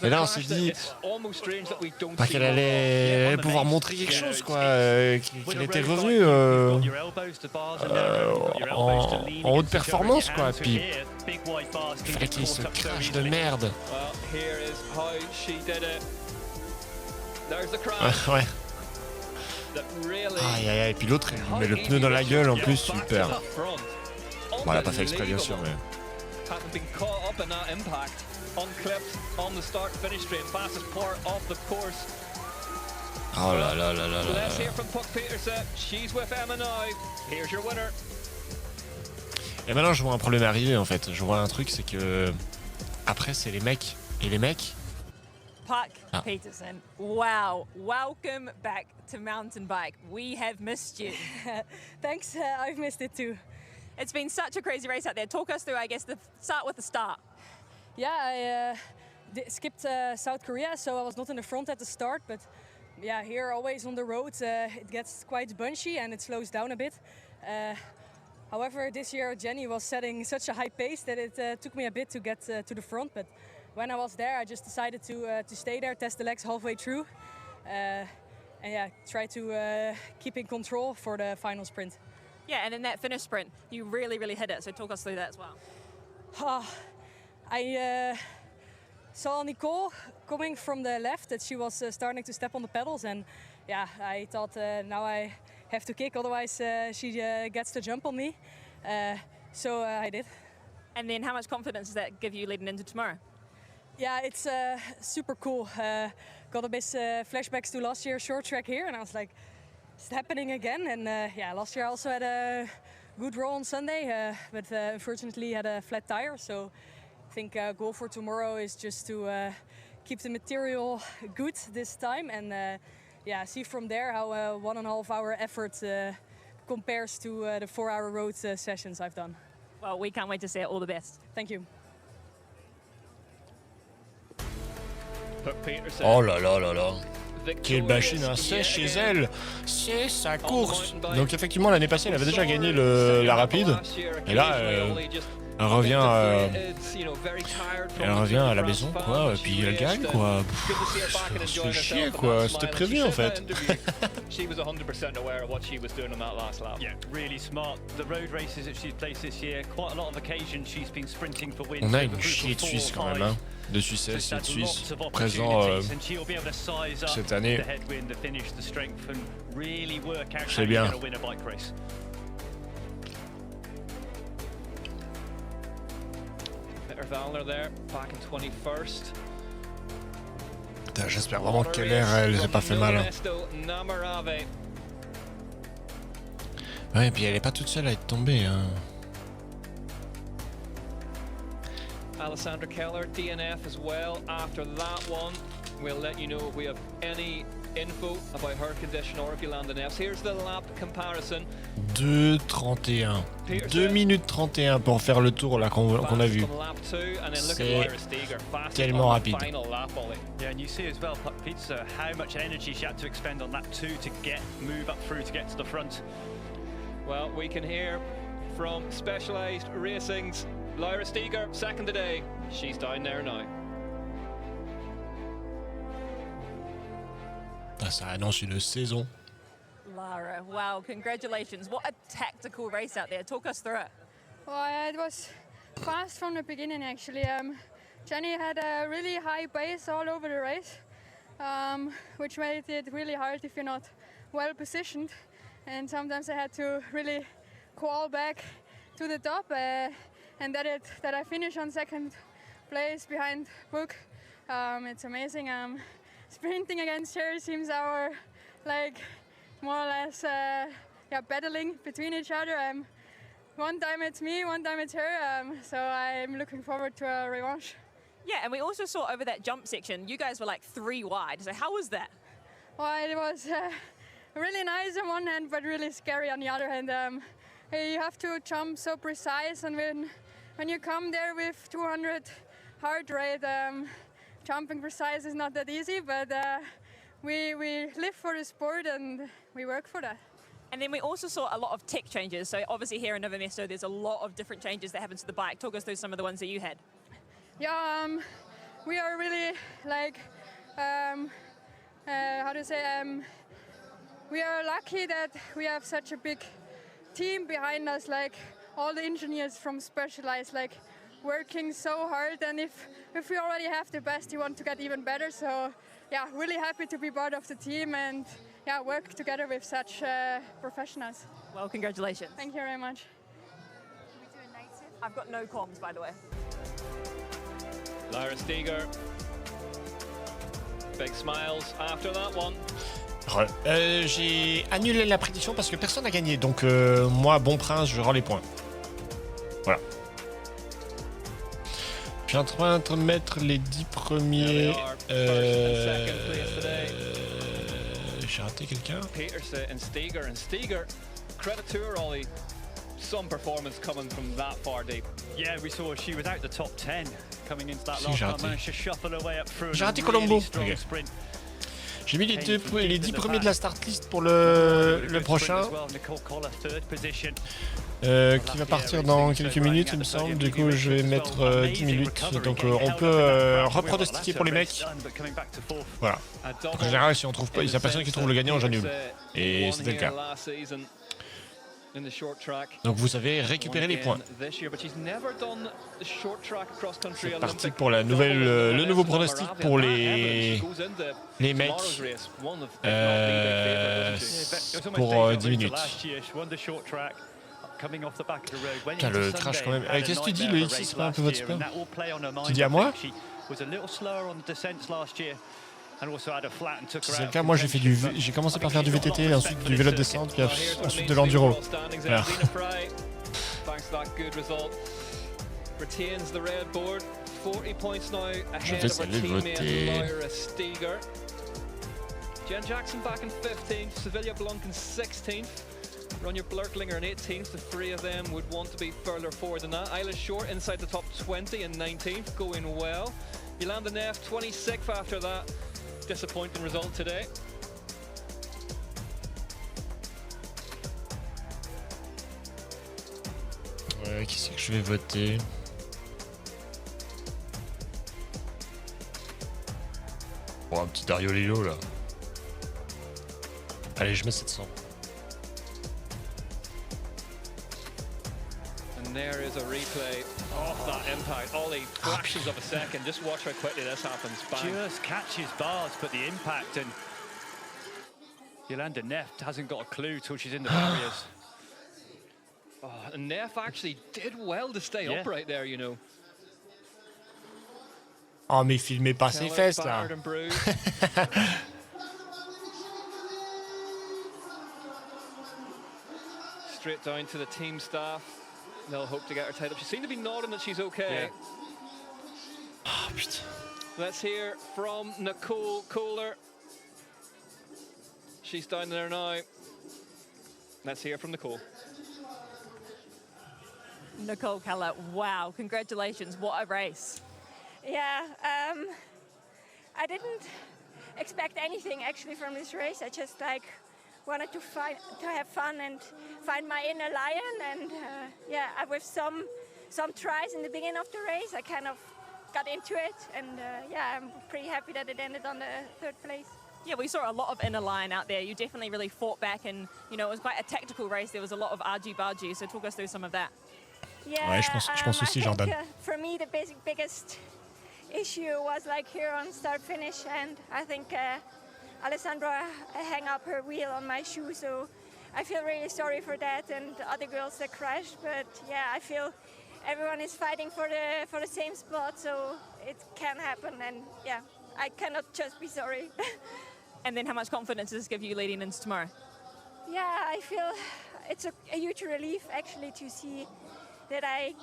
Et là, on s'est dit qu'elle allait pouvoir montrer quelque chose, quoi. Qu'elle était revenue en haute performance, quoi. Puis, il fallait qu'il se crache de merde. Ouais. Aïe aïe aïe, et puis l'autre il met le pneu dans la gueule en plus, super. Bon, elle a pas fait exprès, bien sûr, mais... Having been caught up in that impact, unclipped on the start-finish straight, fastest part of the course. Oh là là là là là. Let's hear from Puck Peterson. She's with Emma now. Here's your winner. Et maintenant, je vois un problème arriver, en fait. Je vois un truc, c'est que... Après, c'est les mecs. Et les mecs... Puck Peterson, wow, welcome back to mountain bike. We have missed you. Thanks, I've missed it too. It's been such a crazy race out there. Talk us through, I guess, start with the start. Yeah, I skipped South Korea, so I was not in the front at the start, but yeah, here always on the road, it gets quite bunchy and it slows down a bit. However, this year Jenny was setting such a high pace that it took me a bit to get to the front, but when I was there, I just decided to stay there, test the legs halfway through, and yeah, try to keep in control for the final sprint. Yeah, and in that finish sprint, you really hit it. So talk us through that as well. I saw Nicole coming from the left, that she was starting to step on the pedals, and yeah, I thought now I have to kick, otherwise she gets the jump on me. So I did. And then how much confidence does that give you leading into tomorrow? Yeah, it's super cool. Got a bit flashbacks to last year's short track here, and I was like, it's happening again. And yeah, last year I also had a good roll on Sunday, but unfortunately had a flat tire. So I think goal for tomorrow is just to keep the material good this time, and yeah, see from there how a 1.5 hour effort compares to the 4-hour road sessions I've done. Well, we can't wait to see it. All the best. Thank you. Oh là là là là. Quelle machine, hein. C'est chez elle. C'est sa course. Donc effectivement, l'année passée, elle avait déjà gagné la rapide. Et là, elle revient à la maison, quoi. Et puis elle gagne, quoi. Elle se fait chier, quoi. C'était prévu, en fait. She was 100% aware of what she was doing on that last lap. Yeah, really smart. The road races that she's placed this year, quite a lot of occasions she's been sprinting for wins. On a une chier de Suisse quand même, hein. De Suissesse et de Suisse présents cette année. C'est bien. J'espère vraiment que Keller, elle s'est pas fait mal. Hein. Ouais, et puis elle est pas toute seule à être tombée. Hein. Alessandra Keller, DNF as well. After that one, we'll let you know if we have any info about her condition or if you land an F. Here's the lap comparison. 2:31. 2 minutes 31 pour faire le tour là qu'on a vu. C'est tellement rapide. Yeah, and you see as well, Pizza, how much energy she had to expend on lap 2 to move up through to get to the front. Well, we can hear from Specialized Racing's Lyra Steger, second today. She's down there now. Ça annonce une saison. Lara, wow, congratulations. What a tactical race out there. Talk us through it. Well, it was fast from the beginning, actually. Jenny had a really high pace all over the race, which made it really hard if you're not well positioned. And sometimes I had to really crawl back to the top. And that I finish on second place behind Book, it's amazing. Sprinting against her seems like more or less battling between each other. One time it's me, one time it's her. So I'm looking forward to a revanche. Yeah, and we also saw over that jump section, you guys were like 3 wide. So how was that? Well, it was really nice on one hand, but really scary on the other hand. You have to jump so precise, and when you come there with 200 heart rate, jumping precise is not that easy, but we live for the sport and we work for that. And then we also saw a lot of tech changes. So obviously here in Nové Město, there's a lot of different changes that happen to the bike. Talk us through some of the ones that you had. Yeah, we are really like, we are lucky that we have such a big team behind us, like all the engineers from Specialized, like working so hard, and if we already have the best, you want to get even better. So yeah, really happy to be part of the team and yeah, work together with such professionals. Well, congratulations. Thank you very much. Should we do a I've got no comms, by the way. Lyra Steger. Big smiles after that one. J'ai annulé la prédiction parce que personne n'a gagné. Donc moi, bon prince, je rends les points. Voilà. Je suis en train de mettre les 10 premiers. J'ai raté quelqu'un. Peterson and Steger. Credit to her, Ollie. Some performance coming from that far deep. Yeah, we saw she was out the top 10 coming into that last time. Managed to shuffle her way up through. J'ai raté Colombo. Okay. J'ai mis les 10 premiers de la start list pour le prochain. Qui va partir dans quelques minutes, il me semble. Du coup, je vais mettre 10 minutes. Donc, on peut repronostiquer pour les mecs. Voilà. En général, si on trouve pas, il y a personne qui trouve le gagnant, j'annule. Et c'était le cas. Donc, vous avez récupéré les points. C'est parti pour la nouvelle, le nouveau pronostic pour les mecs pour 10 minutes. Putain, le crash quand même. Qu'est-ce que tu dis, le X, c'est pas un peu votre sport? Tu dis à moi? Si c'est le cas, moi j'ai commencé par faire du VTT, ensuite du vélo de descente, puis ensuite de l'enduro. Voilà. Je vais aller voter. Jen Jackson back in 15th, Sevilla Blanc in 16th. Ronja Blurtlinger in 18th, the three of them would want to be further forward than that. Isla Short inside the top 20 in 19th, going well. Yolanda Neff 26th after that. Disappointing result today. Qui c'est que je vais voter? Oh, un petit Dario Lilo là. Allez, je mets 700. And there is a replay of that impact. Ollie, fractions of a second. Just watch how quickly this happens. Bang. Just catches bars, but the impact, and Yolanda Neff hasn't got a clue till she's in the barriers. Oh, and Neff actually did well to stay upright there, you know. Oh, mais filmez pas ses fesses là. Straight down to the team staff. They'll hope to get her tied up. She seemed to be nodding that she's okay. Yeah. Oh, putain. Let's hear from Nicole Kohler. She's down there now. Let's hear from Nicole. Nicole Keller, wow, congratulations, what a race. Yeah, I didn't expect anything actually from this race. I just wanted to have fun and find my inner lion, and with some tries in the beginning of the race, I kind of got into it, and I'm pretty happy that it ended on the third place. Yeah, we saw a lot of inner line out there. You definitely really fought back, and you know it was quite a tactical race. There was a lot of argy-bargy, so talk us through some of that. Yeah, ouais, je pense aussi, Jordan. For me, the biggest issue was here on start-finish, and I think Alessandra hung up her wheel on my shoe, so I feel really sorry for that, and the other girls that crashed. But yeah, I feel everyone is fighting for the same spot, so it can happen, and yeah, I cannot just be sorry. And then how much confidence does this give you leading into tomorrow? Yeah, I feel it's a huge relief actually to see that I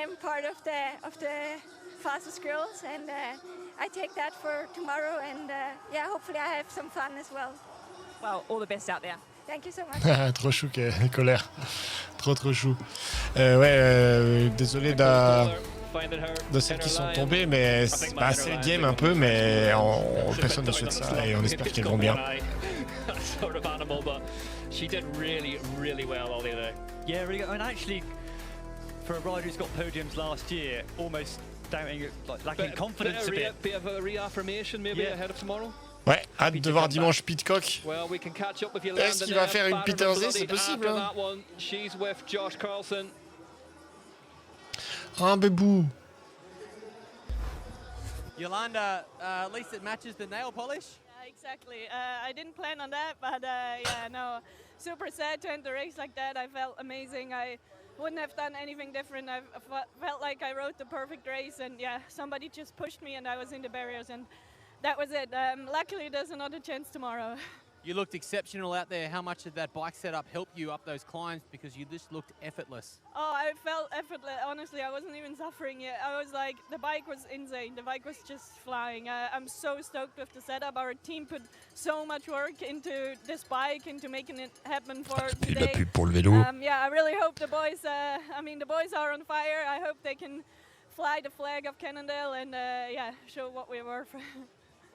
am part of the fastest girls, and I take that for tomorrow, and hopefully I have some fun as well. Well, all the best out there. Thank you so much. Trop chou, colère. Trop chou. Désolé de celles qui sont tombées, mais c'est le game un peu, mais personne ne souhaite ça et on espère qu'elles vont bien. Sort of animal, but she did really, really well all day. Yeah, really good. I mean, actually, for a rider who's got podiums last year, almost doubting, lacking confidence a bit. Bit of a reaffirmation maybe ahead of tomorrow. Ouais, hâte de voir dimanche Pitcock. Well, we can catch up with Est-ce qu'il va faire une Peter's? C'est possible. Hein? That one, she's with Josh Carlson. Un bébou. Yolanda, at least it matches the nail polish. Yeah, exactly. I didn't plan on that, but super sad to end the race like that. I felt amazing. I wouldn't have done anything different. I felt like I rode the perfect race, and yeah, somebody just pushed me and I was in the barriers, and that was it. Luckily there's another chance tomorrow. You looked exceptional out there. How much did that bike setup help you up those climbs? Because you just looked effortless. Oh, I felt effortless. Honestly, I wasn't even suffering yet. I was like, the bike was insane. The bike was just flying. I'm so stoked with the setup. Our team put so much work into this bike, into making it happen for today. Yeah, I really hope the boys, the boys are on fire. I hope they can fly the flag of Cannondale and yeah, show what we were.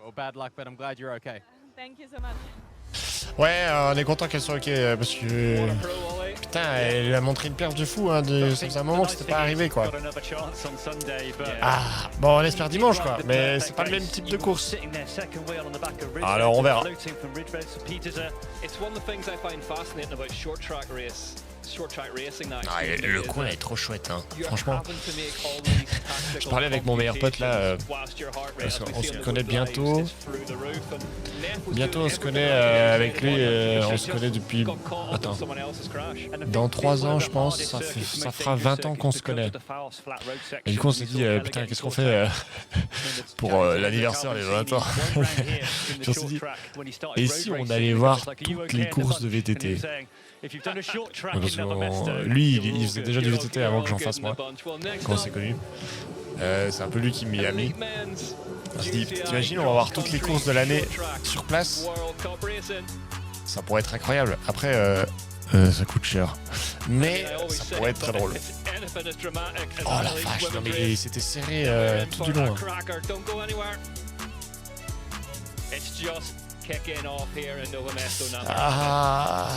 Well, bad luck, but I'm glad you're okay. Thank you so much. Ouais, on est content qu'elle soit ok parce que putain, elle a montré une perf de fou. Hein, ça faisait un moment que c'était pas arrivé quoi. Ah, bon, on espère dimanche quoi, mais c'est pas le même type de course. Alors on verra. Ah, le coin est trop chouette, hein. Franchement. Je parlais avec mon meilleur pote là, on se connaît bientôt. Bientôt on se connaît avec lui, on se connaît depuis... Attends. Dans 3 ans je pense, ça fera 20 ans qu'on se connaît. Et du coup on s'est dit, putain qu'est-ce qu'on fait pour l'anniversaire des 20 ans. On s'est dit, et si on allait voir toutes les courses de VTT? Lui, il faisait déjà du VTT avant que j'en fasse moi, quand on s'est connus. C'est un peu lui qui m'y a mis. On s'est dit, t'imagines, on va voir toutes les courses de l'année sur place. Ça pourrait être incroyable. Après, ça coûte cher. Mais ça pourrait être très drôle. Oh la vache, non mais c'était serré tout du long. Ah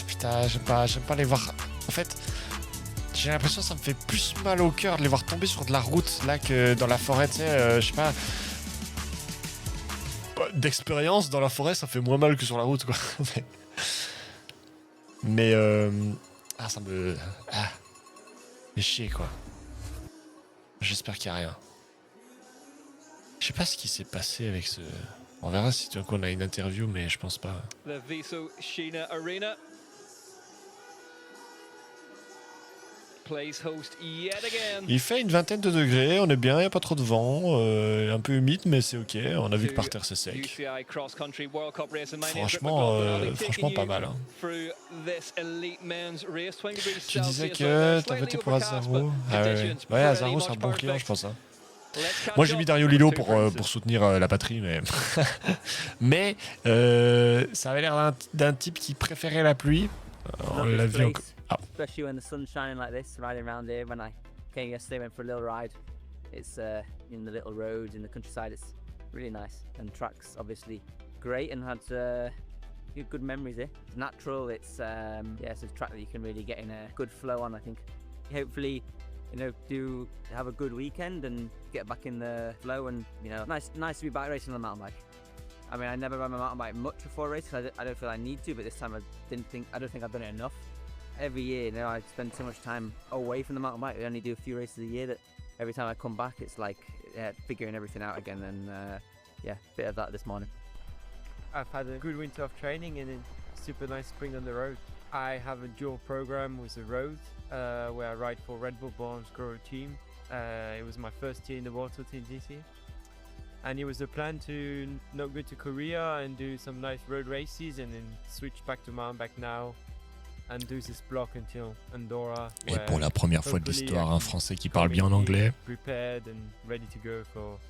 putain, j'aime pas les voir. En fait, j'ai l'impression que ça me fait plus mal au cœur de les voir tomber sur de la route là que dans la forêt, tu sais, je sais pas. D'expérience, dans la forêt, ça fait moins mal que sur la route, quoi. Mais ça me... fait chier, quoi. J'espère qu'il n'y a rien. Je sais pas ce qui s'est passé avec ce... On verra si tout d'un coup on a une interview, mais je pense pas. The Viso Sheena Arena plays host yet again. Il fait une vingtaine de degrés, on est bien, il n'y a pas trop de vent, un peu humide, mais c'est ok. On a vu que par terre c'est sec. Franchement pas mal. Hein. Tu disais que t'as voté pour Azaro. Ah ouais, Azaro c'est un bon client, je pense. Hein. Moi j'ai mis Dario Lillo pour soutenir la patrie, mais ça avait l'air d'un type qui préférait la pluie. On l'a vu encore. Especially when the sun's shining like this, riding around here. When I came yesterday, went for a little ride. It's in the little roads in the countryside. It's really nice, and track's obviously great, and had good memories here. It's natural. It's it's a track that you can really get in a good flow on. I think. Hopefully, do have a good weekend and get back in the flow, and nice to be back racing on the mountain bike. I mean, I never ride my mountain bike much before a race because I don't feel I need to, but this time I don't think I've done it enough. Every year, I spend so much time away from the mountain bike. We only do a few races a year that every time I come back, it's like figuring everything out again, and bit of that this morning. I've had a good winter of training and a super nice spring on the road. I have a dual program with the road where I ride for Red Bull Barnes Grower team. It was my first year in the World Tour Team this year. And it was a plan to not go to Korea and do some nice road races and then switch back to mountain bike now and do this block until Andorra. Et pour la première fois de l'histoire, un Français qui parle bien anglais. Prepared and ready to go for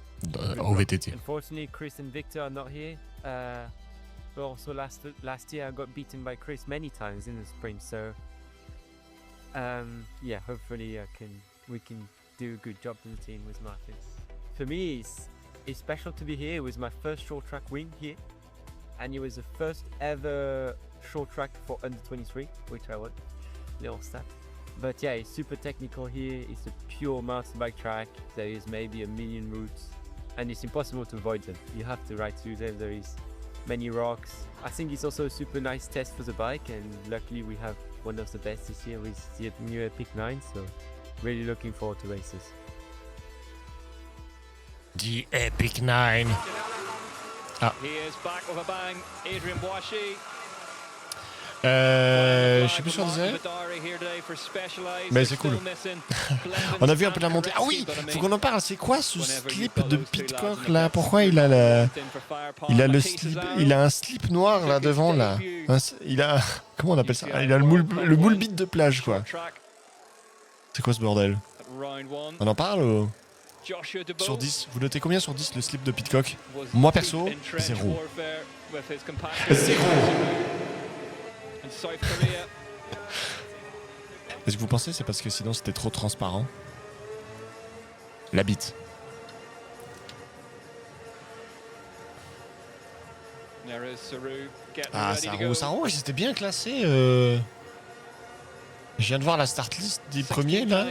au VTT. Unfortunately, Chris and Victor are not here. But also last year I got beaten by Chris many times in the sprint. So hopefully we can do a good job in the team with Martin. For me, it's special to be here. It was my first short track win here, and it was the first ever short track for under 23, which I won. Little stat. But yeah, it's super technical here. It's a pure mountain bike track. There is maybe 1 million routes, and it's impossible to avoid them. You have to ride through them. There is many rocks. I think it's also a super nice test for the bike, and luckily we have one of the best this year with the new Epic 9. So really looking forward to races. The Epic 9. He is back with a bang. Adrian Boishy. Je sais plus ce qu'on disait. Mais c'est cool. On a vu un peu la montée. Ah oui, faut qu'on en parle. C'est quoi ce slip de Pidcock là? Pourquoi il a un slip noir là devant là? Il a comment on appelle ça? Il a le moule bit de plage quoi. C'est quoi ce bordel? On en parle ou... Sur 10, vous notez combien sur 10 le slip de Pidcock? Moi perso, 0. 0. Est-ce que vous pensez c'est parce que sinon c'était trop transparent? La bite. Ah, Saru, ils étaient bien classés. Je viens de voir la start list des premiers là.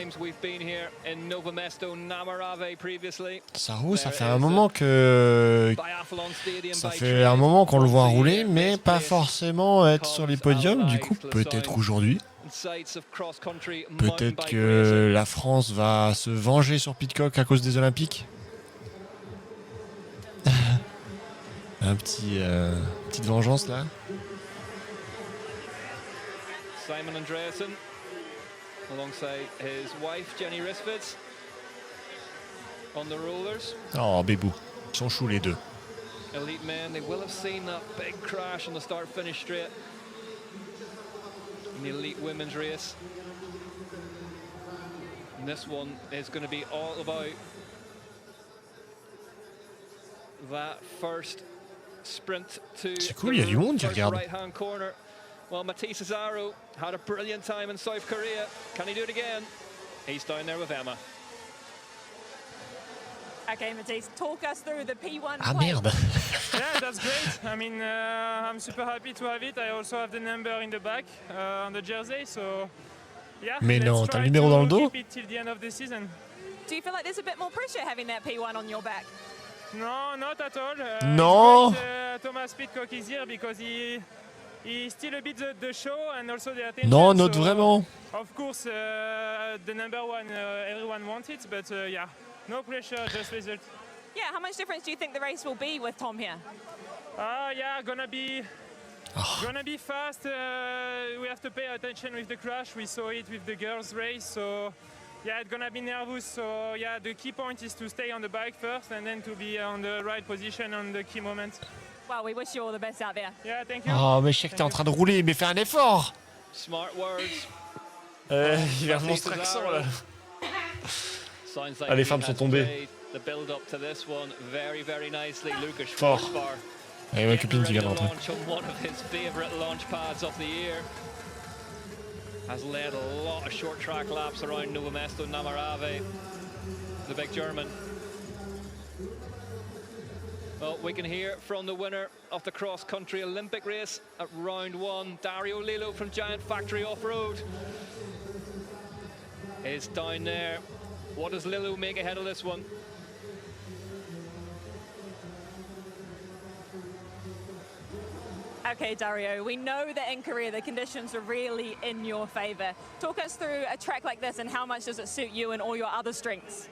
Saru, ça fait un moment que... Ça fait un moment qu'on le voit rouler, mais pas forcément être sur les podiums. Du coup, peut-être aujourd'hui. Peut-être que la France va se venger sur Pidcock à cause des Olympiques. Petite vengeance là. Simon Andreasen, alongside his wife Jenny Risford, on the rollers. Oh, bébou, ils sont choux les deux. Elite men, they will have seen that big crash on the start-finish straight in the elite women's race. And this one is going to be all about that first sprint to C'est cool, il y a du monde qui regarde. right-hand corner. Well, Matisse Cesaro had a brilliant time in South Korea. Can he do it again? He's down there with Emma. Okay, Matisse, talk us through the P1 Ah play. merde. Yeah, that's great. I mean, I'm super happy to have it. I also have the number in the back on the jersey, so yeah. Mais non, let's t'as le try numéro to dans le dos? keep it till the end of the season. Do you feel like there's a bit more pressure having that P1 on your back? No, not at all. No. It's great, Thomas Pidcock is here because he still a bit the show and also the attention. Non, note so, vraiment. Of course, the number one, everyone wants it, but yeah, no pressure, just result. Yeah, how much difference do you think the race will be with Tom here? Yeah, gonna be fast. We have to pay attention with the crash. We saw it with the girls' race, so yeah, it's gonna be nervous. So yeah, the key point is to stay on the bike first and then to be on the right position on the key moments. Well, we wish you all the best out there. Yeah, thank you. Oh, mais je sais que t'es en train de rouler, mais fais un effort. Smart words. Il a un monstre accent là. Ah, les femmes sont tombées. The build up to this one very, very nicely. Lucas Fort. Schwarzbar. Et ma copine qui vient de rentrer. Launch on one of his favorite launch pads of the year. Has led a lot of short track laps around Nové Město Na Moravě. The big German. Well, we can hear from the winner of the cross-country Olympic race at round 1, Dario Lillo from Giant Factory Off-Road is down there. What does Lillo make ahead of this one? Okay, Dario, we know that in Korea the conditions are really in your favour. Talk us through a track like this and how much does it suit you and all your other strengths?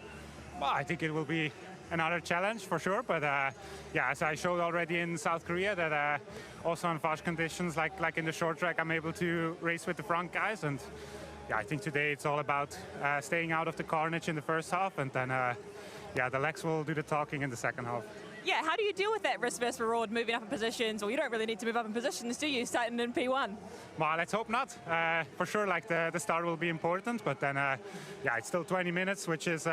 Well, I think it will be another challenge for sure, but yeah, as I showed already in South Korea, that also on fast conditions like in the short track, I'm able to race with the front guys, and yeah, I think today it's all about staying out of the carnage in the first half, and then yeah, the legs will do the talking in the second half. Yeah, how do you deal with that risk versus reward, moving up in positions, or you don't really need to move up in positions, do you, starting in P1? Well, let's hope not. For sure, like the start will be important, but then yeah, it's still 20 minutes, which is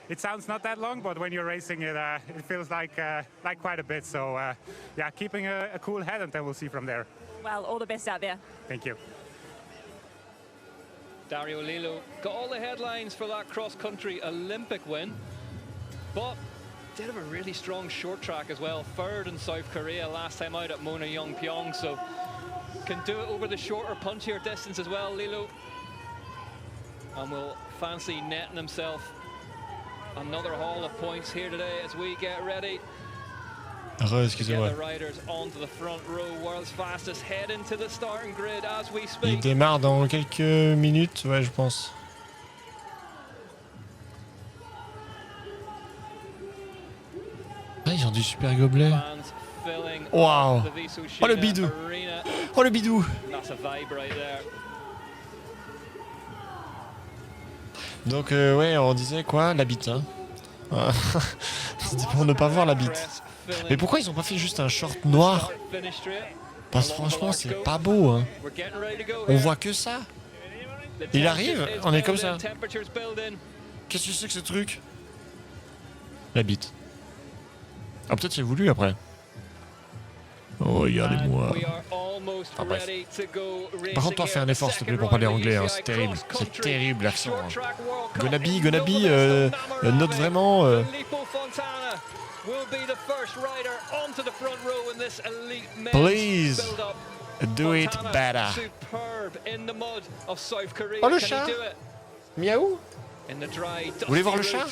it sounds not that long, but when you're racing it, it feels like quite a bit. So yeah, keeping a cool head, and then we'll see from there. Well, all the best out there. Thank you. Dario Lillo got all the headlines for that cross-country Olympic win, but did have a really strong short track as well. Third in South Korea last time out at Mona Yongpyong, so can do it over the shorter, punchier distance as well, Lillo. And will fancy netting himself another haul of points here today as we get ready. Excusez-moi. Get the riders onto the front row. World's fastest head into the starting grid as we speak. Il démarre dans quelques minutes, ouais, je pense. Ah, ils ont du super gobelet. Waouh! Oh le bidou! Oh le bidou! That's a vibe right there. Donc ouais, on disait quoi, la bite, hein. C'était pour ne pas voir la bite. Mais pourquoi ils ont pas fait juste un short noir? Parce que franchement, c'est pas beau, hein. On voit que ça. Il arrive, on est comme ça. Qu'est-ce que c'est que ce truc? La bite. Ah, peut-être c'est voulu après. Oh, regardez-moi. Ah, bref. Par contre, toi, fais un effort, s'il te plaît, pour parler anglais. Hein. C'est terrible. C'est terrible, l'accent. Hein. Gonabi, note vraiment... Please, do it better. Oh, le chat. Miaou. Vous voulez voir le chat?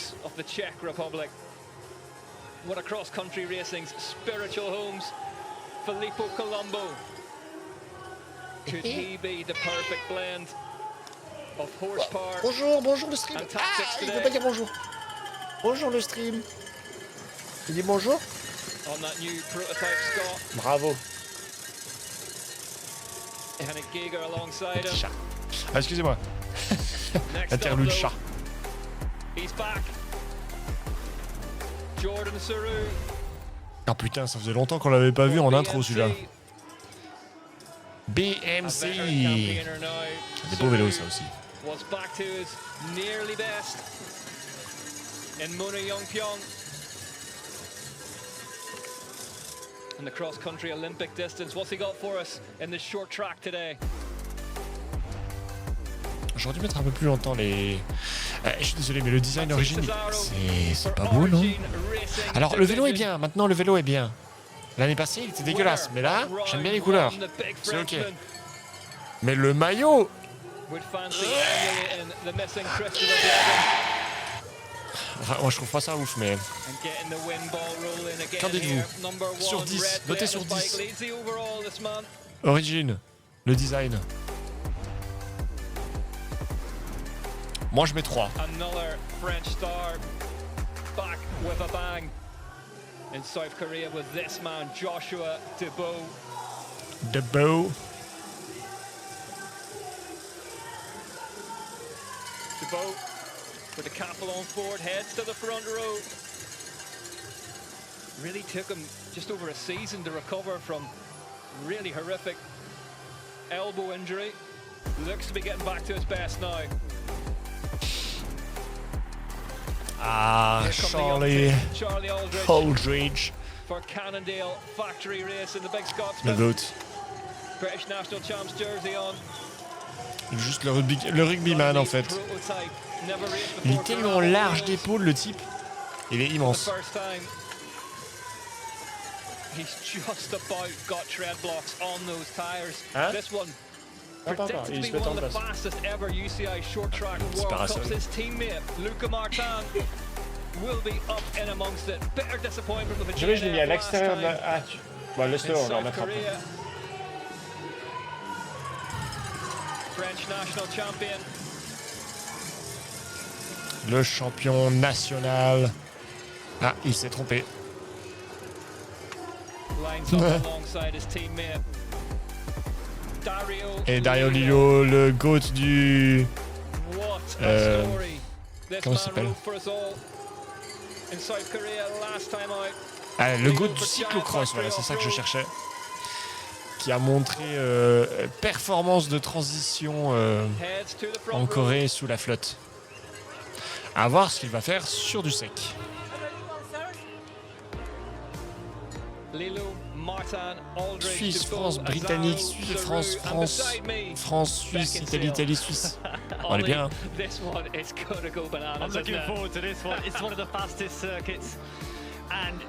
One of cross-country racing's spiritual homes, Filippo Colombo. Could he be the perfect blend of horsepower? Bonjour le stream. Ah, il veut pas dire bonjour. Bonjour le stream. Il dit bonjour. On that new prototype Scott. Bravo. Henrik Giger alongside him. Chat. Ah, excusez-moi. Interlude chat. He's back. Jordan Saru. Ah putain, ça faisait longtemps qu'on l'avait pas vu en intro celui-là. BMC. Des beaux vélos ça aussi. Was back to his nearly best in Mona Yongpyong. In the cross-country Olympic distance, what's he got for us in this short track today? J'aurais dû mettre un peu plus longtemps les... je suis désolé, mais le design d'origine, c'est pas beau, non? Alors, le vélo est bien, maintenant le vélo est bien. L'année passée, il était dégueulasse, mais là, j'aime bien les couleurs. C'est ok. Mais le maillot... Enfin, moi je trouve pas ça ouf, mais... Qu'en dites-vous? Sur 10, notez sur 10. Origine, le design. Moi je mets 3. Another French star back with a bang in South Korea with this man Joshua Debo. Debo with the capital on forward, heads to the front row. Really took him just over a season to recover from really horrific elbow injury. Looks to be getting back to his best now. Ah, Charlie Aldridge. For Cannondale Factory Race in the Big Le Scotsman. GOAT. British National Champs jersey on. Juste le rugbyman en fait. Il est tellement large d'épaule le type. Il est immense. He's just about got tread blocks on those tires. Hein? This one Attends, predicted il to se be met en one of the place. fastest ever UCI short track World parasol. Cups. His teammate Luca Martin will be up in amongst it. Bitter disappointment with a Je l'ai mis à DNF last l'extérieur de la... time Ah, bon, laisse-le, in on le South remettra Korea. après. French national champion. Le champion national. Ah, il s'est trompé. Lines up alongside his teammate. Dario Et Dario Lillo, le GOAT du... What a story. This Comment il man s'appelle? rode for us all in South Korea last time out. Ah, le GOAT du cyclocross, voilà, c'est ça que je cherchais. Qui a montré performance de transition en Corée sous la flotte. À voir ce qu'il va faire sur du sec. Lilo, Martin, Aldridge, Suisse, Debo, France, Britannique, Azaro, Suisse, Saru, France, and France, beside me, France, Suisse, Italie, Italie, Suisse. On est bien. Hein. This one is gonna go bananas. I'm looking isn't it? forward to this one. It's one of the fastest circuits. And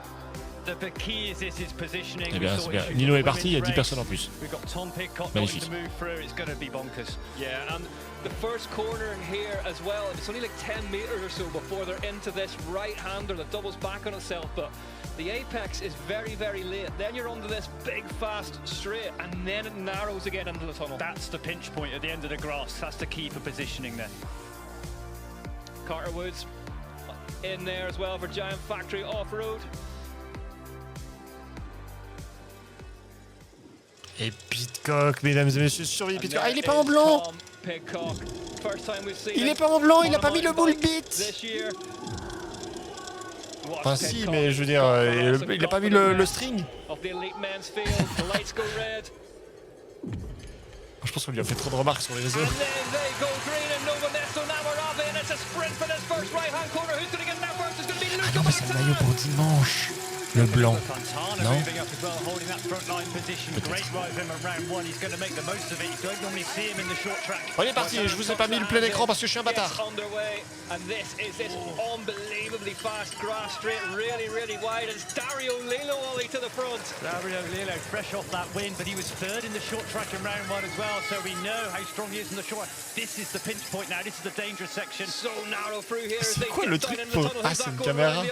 the key is this is positioning. C'est bien, c'est bien. Nino est parti, il y a 10 personnes en plus. We've got Tom Pidcock Magnifique. to move through. It's going to be bonkers. Yeah, and the first corner in here as well, it's only like 10 meters or so before they're into this right-hander that doubles back on itself, but the apex is very, very late. Then you're onto this big, fast straight, and then it narrows again into the tunnel. That's the pinch point at the end of the grass. That's the key for positioning there. Carter Woods in there as well for Giant Factory Off-Road. Et Pidcock, mesdames et messieurs, surveillez Pidcock. Ah, il est pas en blanc. Il est pas en blanc, il a pas mis le bull bit. Enfin si, mais je veux dire, il a pas mis le string. Je pense qu'on lui a fait trop de remarques sur les réseaux. Ah non, mais c'est le maillot pour dimanche. Le blanc. Non. On est parti, je vous ai pas mis le plein écran parce que je suis un bâtard. Dario Lilo fresh off that win, but he was third in the short track in round one as well, so we know how strong he is in the short. This is the pinch point now, this is the dangerous section. So narrow through here. C'est quoi le truc pour... Ah, c'est une caméra.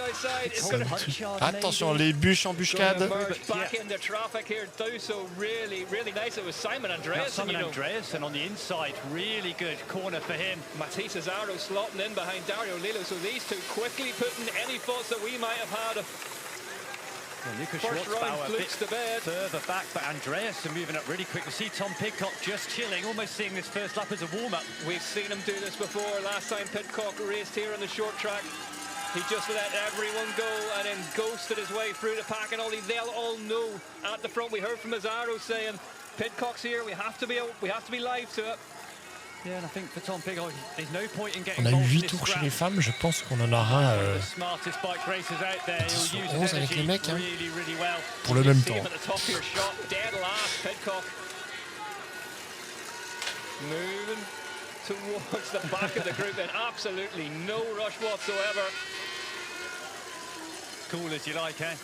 Attention, les bûches embuscades. Back into traffic here, so really nice. It was Simon Andreas, and on the inside, really good corner for him. Matisse Azaro slotting in behind Dario Lilo, so these two quickly putting any thoughts that we might have had. Lucas Schwartzbauer a bit further back, but Andreas are moving up really quick. We see Tom Pidcock just chilling, almost seeing this first lap as a warm-up. We've seen him do this before. Last time Pidcock raced here on the short track, he just let everyone go and then ghosted his way through the pack, and they'll all know at the front. We heard from Azaro saying, Pidcock's here, we have to be live to it. Yeah, and I think for Tom Pidcock, there's no point in getting On a eu involved in 8 this tours chez scrap. les femmes, je pense qu'on en aura 11 avec les mecs, hein, really well. pour le même temps. Moving towards the back of the group and absolutely no rush whatsoever. Cool as you like, eh?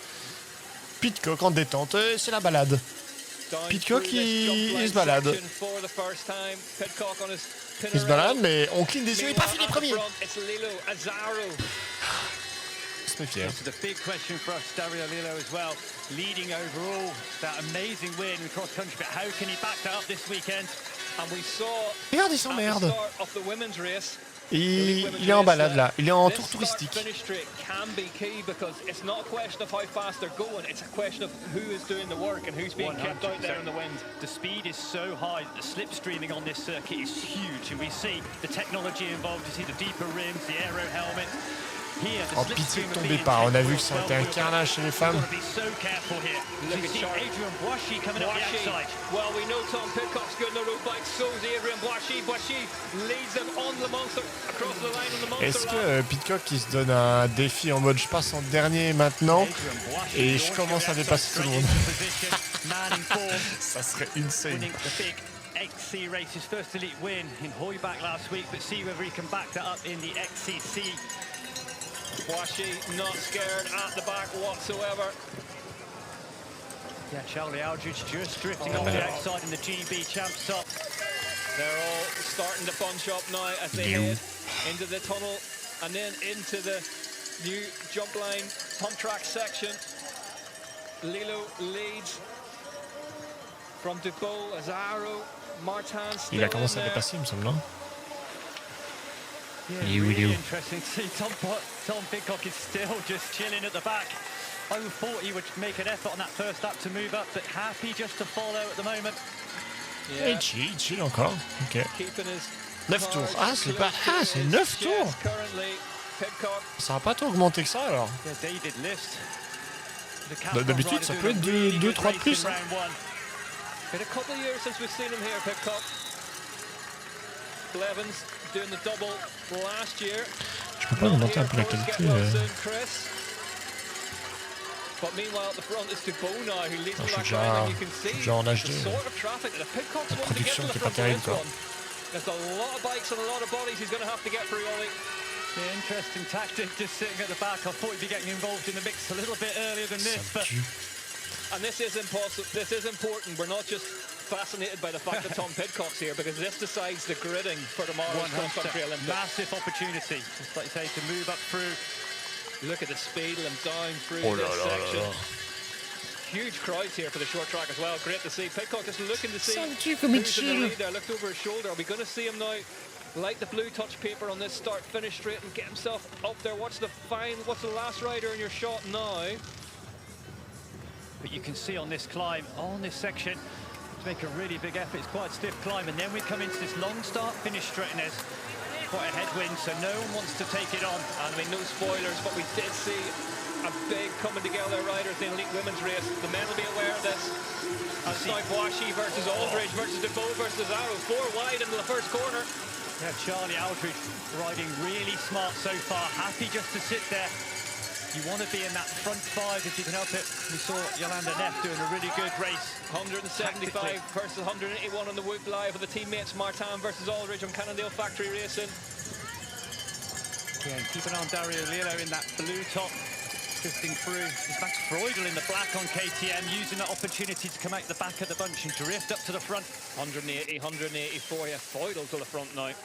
Pidcock en détente, c'est la balade. Pidcock, il se balade. Il se balade, mais on cligne des yeux et pas fini premier. C'est fier. This is a big question for us, Dario Lilo as well. Leading overall, that amazing win in cross country, but how can he back that up this weekend? And we saw Regarde, il s'emmerde. of the women's race. Il est en balade là, il est en tour touristique. Can be key because it's not a question of how fast they're going, it's a question of who is doing the work and who's being kept out there in the wind. The speed is so high that the slipstreaming on this circuit is huge, and we see the technology involved. You see the deeper rims, the aero helmet. Oh, pitié de tomber pas. On a vu que ça a été un carnage chez les femmes. Well, we know Tom Pidcock's good on the road bike, so is Adrian Boissy. Boissy leads them on the monster, across the line on the monster. Est-ce que Pidcock il se donne un défi en mode je passe en dernier maintenant et je commence à dépasser tout le monde? Ça serait insane. XC race, his first elite win in Hooiberg last week, but see whether he can back that up in the XCC. Boissy not scared at the back whatsoever. Yeah, Charlie Aldridge just drifting off the outside in the GB Champs top. They're all starting to bunch up now as they head into the tunnel and then into the new jump line pump track section. Lilo leads from Dubois, Azaro, Martin. Il a commencé à dépasser, il me semble, non? Yeah, really interesting to see Tom Pidcock is still just chilling at the back. I thought he would make an effort on that first lap to move up, but happy just to follow at the moment. Yeah. Il chill encore. Ok. 9 tours. Ah, c'est pas. Ah, c'est 9 tours. Ça va pas tant augmenter que ça alors. D'habitude, ça peut être 2-3 de plus. Hein. Been a couple of years since we've seen him here, Pidcock. Blevins doing the double last year. Je peux pas augmenter un peu la qualité. But meanwhile, at the front is Dubois now, who leads the Je suis back line, and you can déjà see en HD. the sort of traffic that Pidcock's La wanting to get production to qui the est pas front of terrible this quoi. one. There's a lot of bikes and a lot of bodies he's going to have to get through, Ollie. The interesting tactic, just sitting at the back. I thought he'd be getting involved in the mix a little bit earlier than this, but. And this is impossible. This is important. We're not just fascinated by the fact that Tom Pidcock's here, because this decides the gridding for tomorrow's cross-country Olympics. Massive opportunity, just like you say, to move up through. Look at the speed of them down through this section. Huge crowds here for the short track as well. Great to see. Pidcock just looking to see who's in the lead there. Looked over his shoulder. Are we going to see him now light the blue touch paper on this start finish straight and get himself up there? What's the last rider in your shot now? But you can see on this climb, on this section, to make a really big effort. It's quite a stiff climb, and then we come into this long start finish straight, and there's quite a headwind, so no one wants to take it on. And I mean, no spoilers, but we did see a big coming together riders in the elite women's race. The men will be aware of this. And it's now Boishy versus Aldridge versus DeVoe versus Arrow. 4 wide into the first corner. Yeah, Charlie Aldridge riding really smart so far. Happy just to sit there. You want to be in that front 5 if you can help it. We saw Yolanda Neff doing a really good race. 175 versus 181 on the Whoop Live with the teammates Martin versus Aldridge on Cannondale Factory Racing. Yeah, and keep an eye on Dario Lillo in that blue top, drifting through. It's Max Freudel in the black on KTM, using that opportunity to come out the back of the bunch and drift up to the front. 180, 184, yeah, Freudel to the front now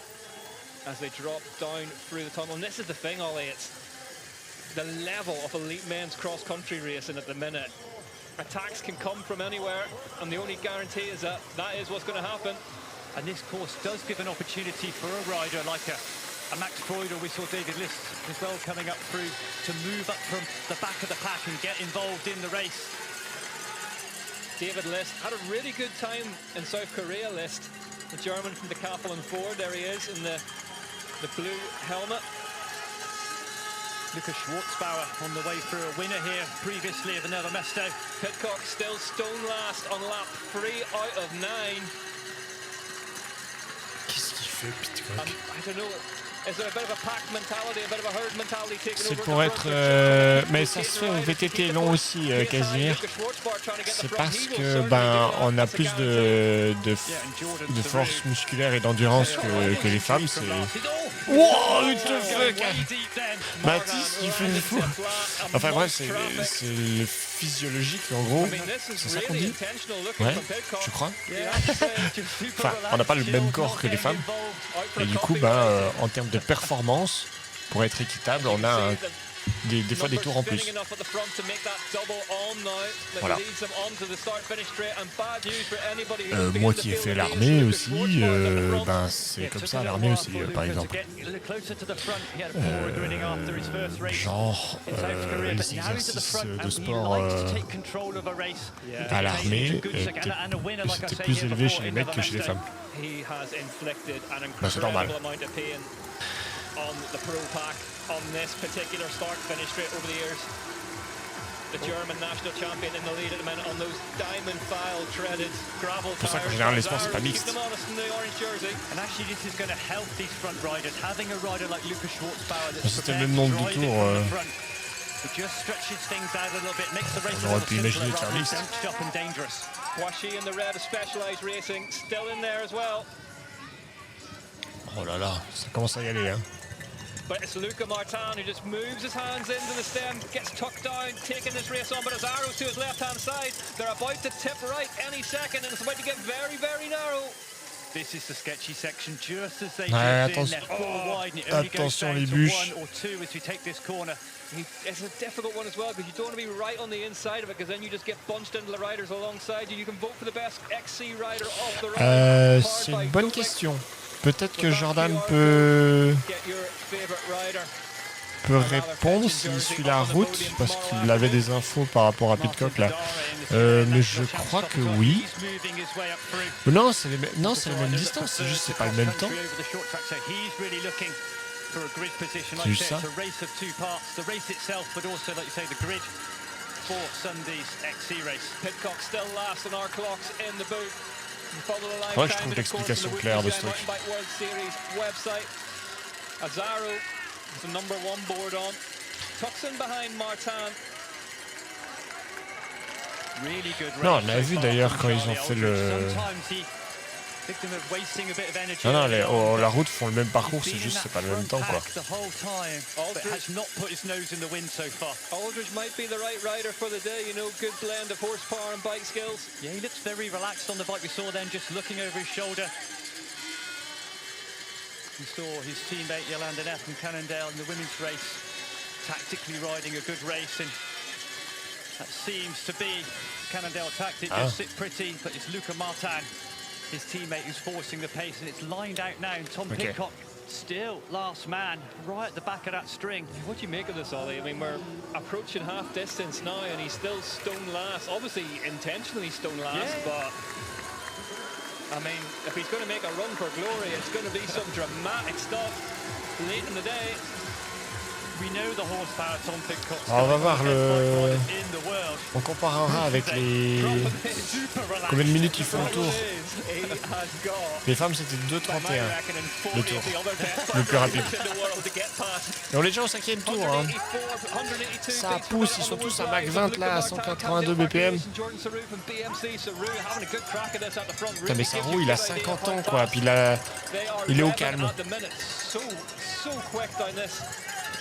as they drop down through the tunnel. And this is the thing, Ollie, it's the level of elite men's cross-country racing at the minute. Attacks can come from anywhere, and the only guarantee is that is what's going to happen. And this course does give an opportunity for a rider like a Max Freudel. We saw David List as well coming up through to move up from the back of the pack and get involved in the race. David List had a really good time in South Korea, List. The German from Decathlon Ford, there he is in the blue helmet. Lucas Schwarzbauer on the way through a winner here previously of Nové Město. Pidcock still stone last on lap 3 out of 9. Qu'est-ce qu'il fait, Pidcock? I don't know. Is there a bit of a pack mentality, a bit of a herd mentality taking over? C'est pour être... mais ça se fait au VTT long aussi, Casimir. C'est parce que on a plus de force musculaire et d'endurance que les femmes. C'est... Wow, what the fuck! Mathis, il fait le fou. Enfin bref, c'est le physiologique en gros. C'est ça qu'on dit? Ouais, je crois. Enfin, on n'a pas le même corps que les femmes. Et du coup, en termes de performance, pour être équitable, on a des fois des tours en plus. Voilà. Moi qui ai fait l'armée aussi, c'est comme ça l'armée aussi, par exemple. Genre les exercices de sport à l'armée c'était plus élevé chez les mecs que chez les femmes. C'est normal. On the pro pack on this particular start finish straight over the years. The German national champion in the lead at the minute on those diamond file treaded gravel tires. C'est pour ça qu'en général les sports c'est pas mixte. And actually this is going to help these front riders, having a rider like Lucas Schwarzbauer that's c'était le même nombre de tours. It just stretches things out a little bit, makes the race a little simpler, bunched up and dangerous. Washi in the red of Specialized Racing still in there as well. Oh là là, ça commence à y aller, hein. But it's Luca Martin who just moves his hands into the stem, gets tucked down, taking this race on, but as Arrows to his left-hand side, they're about to tip right any second, and it's about to get very, very narrow. This is the sketchy section, just as they dipped in, they're 4 wide, and it only goes down to 1 or 2 as we take this corner. It's a difficult one as well, because you don't want to be right on the inside of it, because then you just get bunched into the riders alongside you. You can vote for the best XC rider off the ride. C'est une bonne question. Peut-être que Jordan peut répondre s'il suit la route, parce qu'il avait des infos par rapport à Pidcock là. Mais je crois que oui. Non, c'est les mêmes distances, c'est juste c'est pas le même temps. C'est juste ça. Ouais, je trouve l'explication claire de ce truc. Azaro is the number 1 board on. Tucks in behind Martin. Non, on l'a vu d'ailleurs quand ils ont fait le... Non, la route font le même parcours, c'est juste c'est pas le même temps quoi. Aldridge might be the right rider for the day, you know, good blend of horsepower and bike skills. Yeah, he looks very relaxed on the bike. We saw them just looking over his shoulder. We saw his teammate Yolanda Neff from Cannondale in the women's race, tactically riding a good race, and that seems to be Cannondale tactic. Just sit pretty, but it's Luca Martin, his teammate, who's forcing the pace, and it's lined out now. And Tom Pidcock still last man, right at the back of that string. What do you make of this, Ollie? I mean, we're approaching half distance now, and he's still stone last. Obviously, intentionally stone last, but I mean, if he's going to make a run for glory, it's going to be some dramatic stuff late in the day. We know the horsepower Tom Pidcock. Alors on va voir le... On comparera avec les... Combien de minutes ils font le tour. Les femmes c'était 2,31 le tour, le plus rapide. Et on est déjà au 5e tour. Hein. Ça pousse, ils sont tous à Mach 20 là, à 182 BPM. Putain, mais Sarou il a 50 ans quoi, puis il est au calme.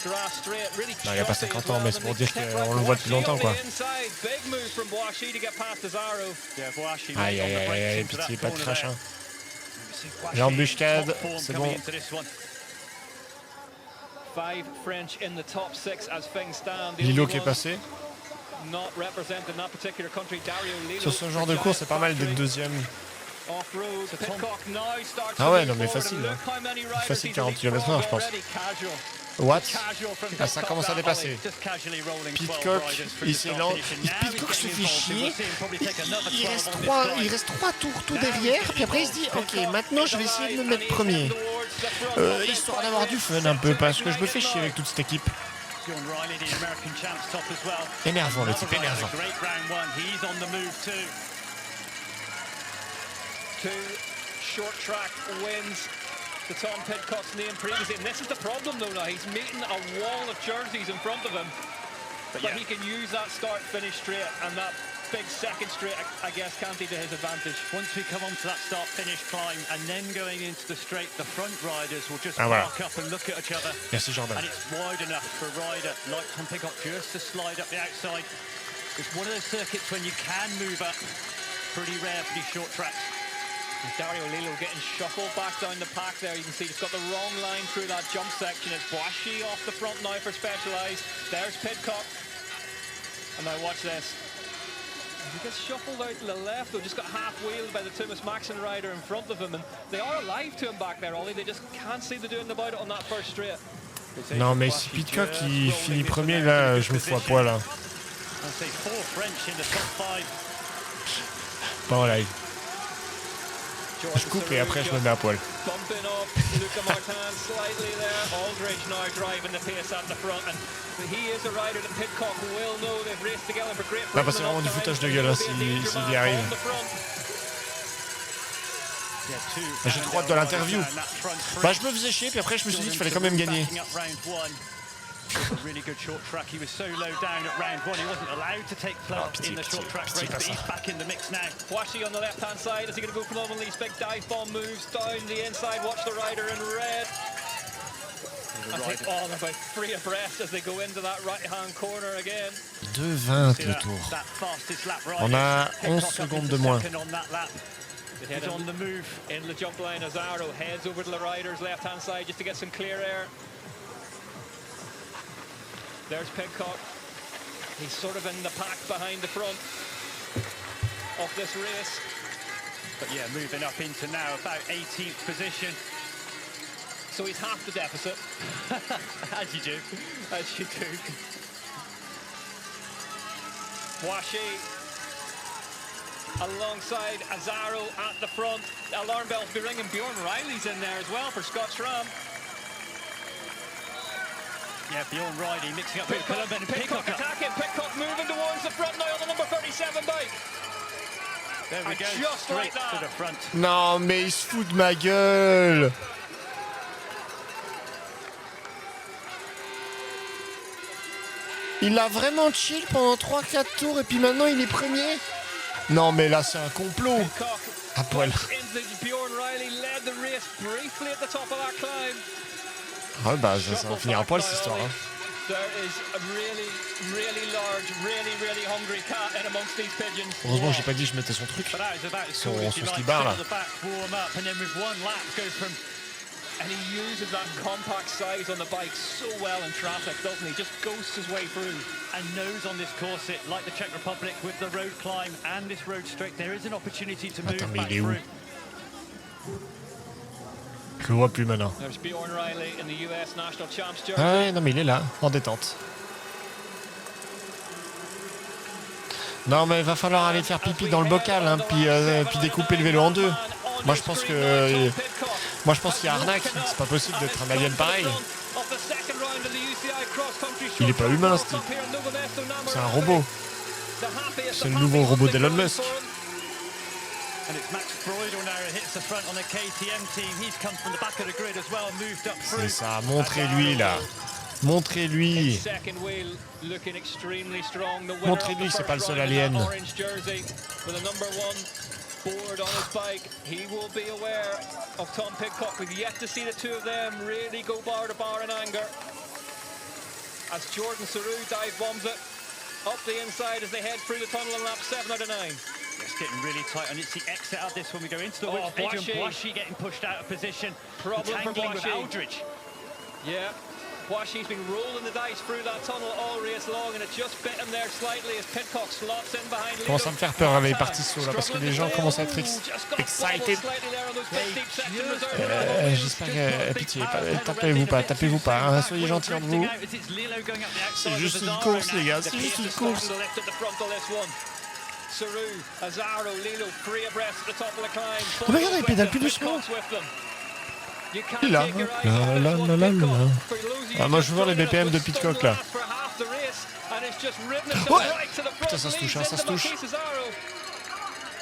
Non, il a pas 50 ans, mais c'est pour dire qu'on le voit depuis longtemps quoi. Aïe aïe aïe aïe, pitié, pas de crash hein. L'embuscade, c'est bon. Lilo qui est passé. Sur ce genre de course, c'est pas mal d'être deuxième. Ah ouais, non mais facile. Hein. Facile 40 km/h je pense. What? Ah, ça commence à dépasser. Pidcock, il s'élance. Pidcock se fait chier. Il reste 3 tours tout derrière. Puis après il se dit ok, maintenant je vais essayer de me mettre premier. Histoire d'avoir du fun un peu parce que je me fais chier avec toute cette équipe. Énervant le type, énervant. Short track wins the Tom Pidcock's name previously, and this is the problem though now, he's meeting a wall of jerseys in front of him, but he can use that start-finish straight, and that big second straight, I guess, can't be to his advantage. Once we come onto that start-finish climb, and then going into the straight, the front riders will just park up and look at each other. Merci Jordan. And it's wide enough for a rider like Tom Pidcock just to slide up the outside. It's one of those circuits when you can move up. Pretty rare for these short tracks. Dario Lilo getting shuffled back down the pack there. You can see he's got the wrong line through that jump section. It's Boashi off the front now for Specialized. There's Pidcock. And now watch this. He gets shuffled out to the left, though, just got half-wheeled by the Thomas Maxson rider in front of him. And they are alive to him back there, Ollie. They just can't see the doing about it on that first straight. Non, mais si Pidcock il finit premier, là, je me fous à poil. Hein. Pas en live. Je coupe et après je me mets à poil. Là, bah, c'est vraiment du foutage de gueule hein, s'il y arrive. J'ai trop hâte de l'interview. Bah, je me faisais chier, puis après je me suis dit qu'il fallait quand même gagner. A really good short track. He was so low down at round 1, he wasn't allowed to take part in the short track race, but he's back in the mix now. Washi on the left-hand side. Is he going to go for one of these big dive bomb moves down the inside? Watch the rider in red. I think, oh, they're about 3 abreast as they go into that right-hand corner again. 2,20 le tour. On a 11 secondes de moins. He's on the move in the jump line. Azaro heads over to the rider's left-hand side just to get some clear air. There's Pidcock. He's sort of in the pack behind the front of this race. But yeah, moving up into now about 18th position. So he's half the deficit. As you do. As you do. Washi alongside Azaro at the front. Alarm bells be ringing. Bjorn Riley's in there as well for Scott Schramm. Yeah, Bjorn Riley mixing up with Pidcock attacking. Pidcock moving towards the front now on the number 37 bike. There we go, just straight like to the front. Non, mais il se fout de ma gueule. Il a vraiment chill pendant 3-4 tours et puis maintenant il est premier. Non, mais là c'est un complot. À poil. Bjorn Riley led the race briefly at the top of that climb. Ah bah ça va finir à poil cette histoire. Hein. Heureusement que j'ai pas dit que je mettais son truc. Son ski-bar là. And he uses that compact size on the bike so well in traffic, doesn't he? Just ghosts his way through. And knows on this course, it like the Czech Republic with the road climb and this road straight, there is an opportunity to move back through. Je le vois plus maintenant. Ah ouais, non mais il est là, en détente. Non mais il va falloir aller faire pipi dans le bocal, hein, puis découper le vélo en deux. Moi je pense qu'il y a arnaque. C'est pas possible d'être un alien pareil. Il est pas humain, ce type. C'est un robot. C'est le nouveau robot d'Elon Musk. C'est ça, montrez-lui là. Montrez-lui. Montrez-lui que c'est pas le seul alien. Board on his bike, he will be aware of Tom Pidcock. We've yet to see the two of them really go bar to bar in anger. As Jordan Saru dive bombs it up the inside as they head through the tunnel in lap 7 out of 9. It's getting really tight, and it's the exit out of this when we go into the woods. Boashi getting pushed out of position. Problem for Tangling with Boashi. Aldridge. Yeah. Boashi's been rolling the dice through that tunnel all race long, and it just bit him there slightly as Pidcock slots in behind. Commence à me faire peur les parties solo là parce que les gens commencent à être excited. J'espère que pitié, tapez-vous pas, hein, soyez gentils entre vous. C'est juste une course les gars, c'est juste une course. Oh mais regardez, il pédale plus doucement. Il est là. Ah, moi je veux voir les BPM de Pidcock là. Ouais. Putain, ça se touche, hein, ça se touche.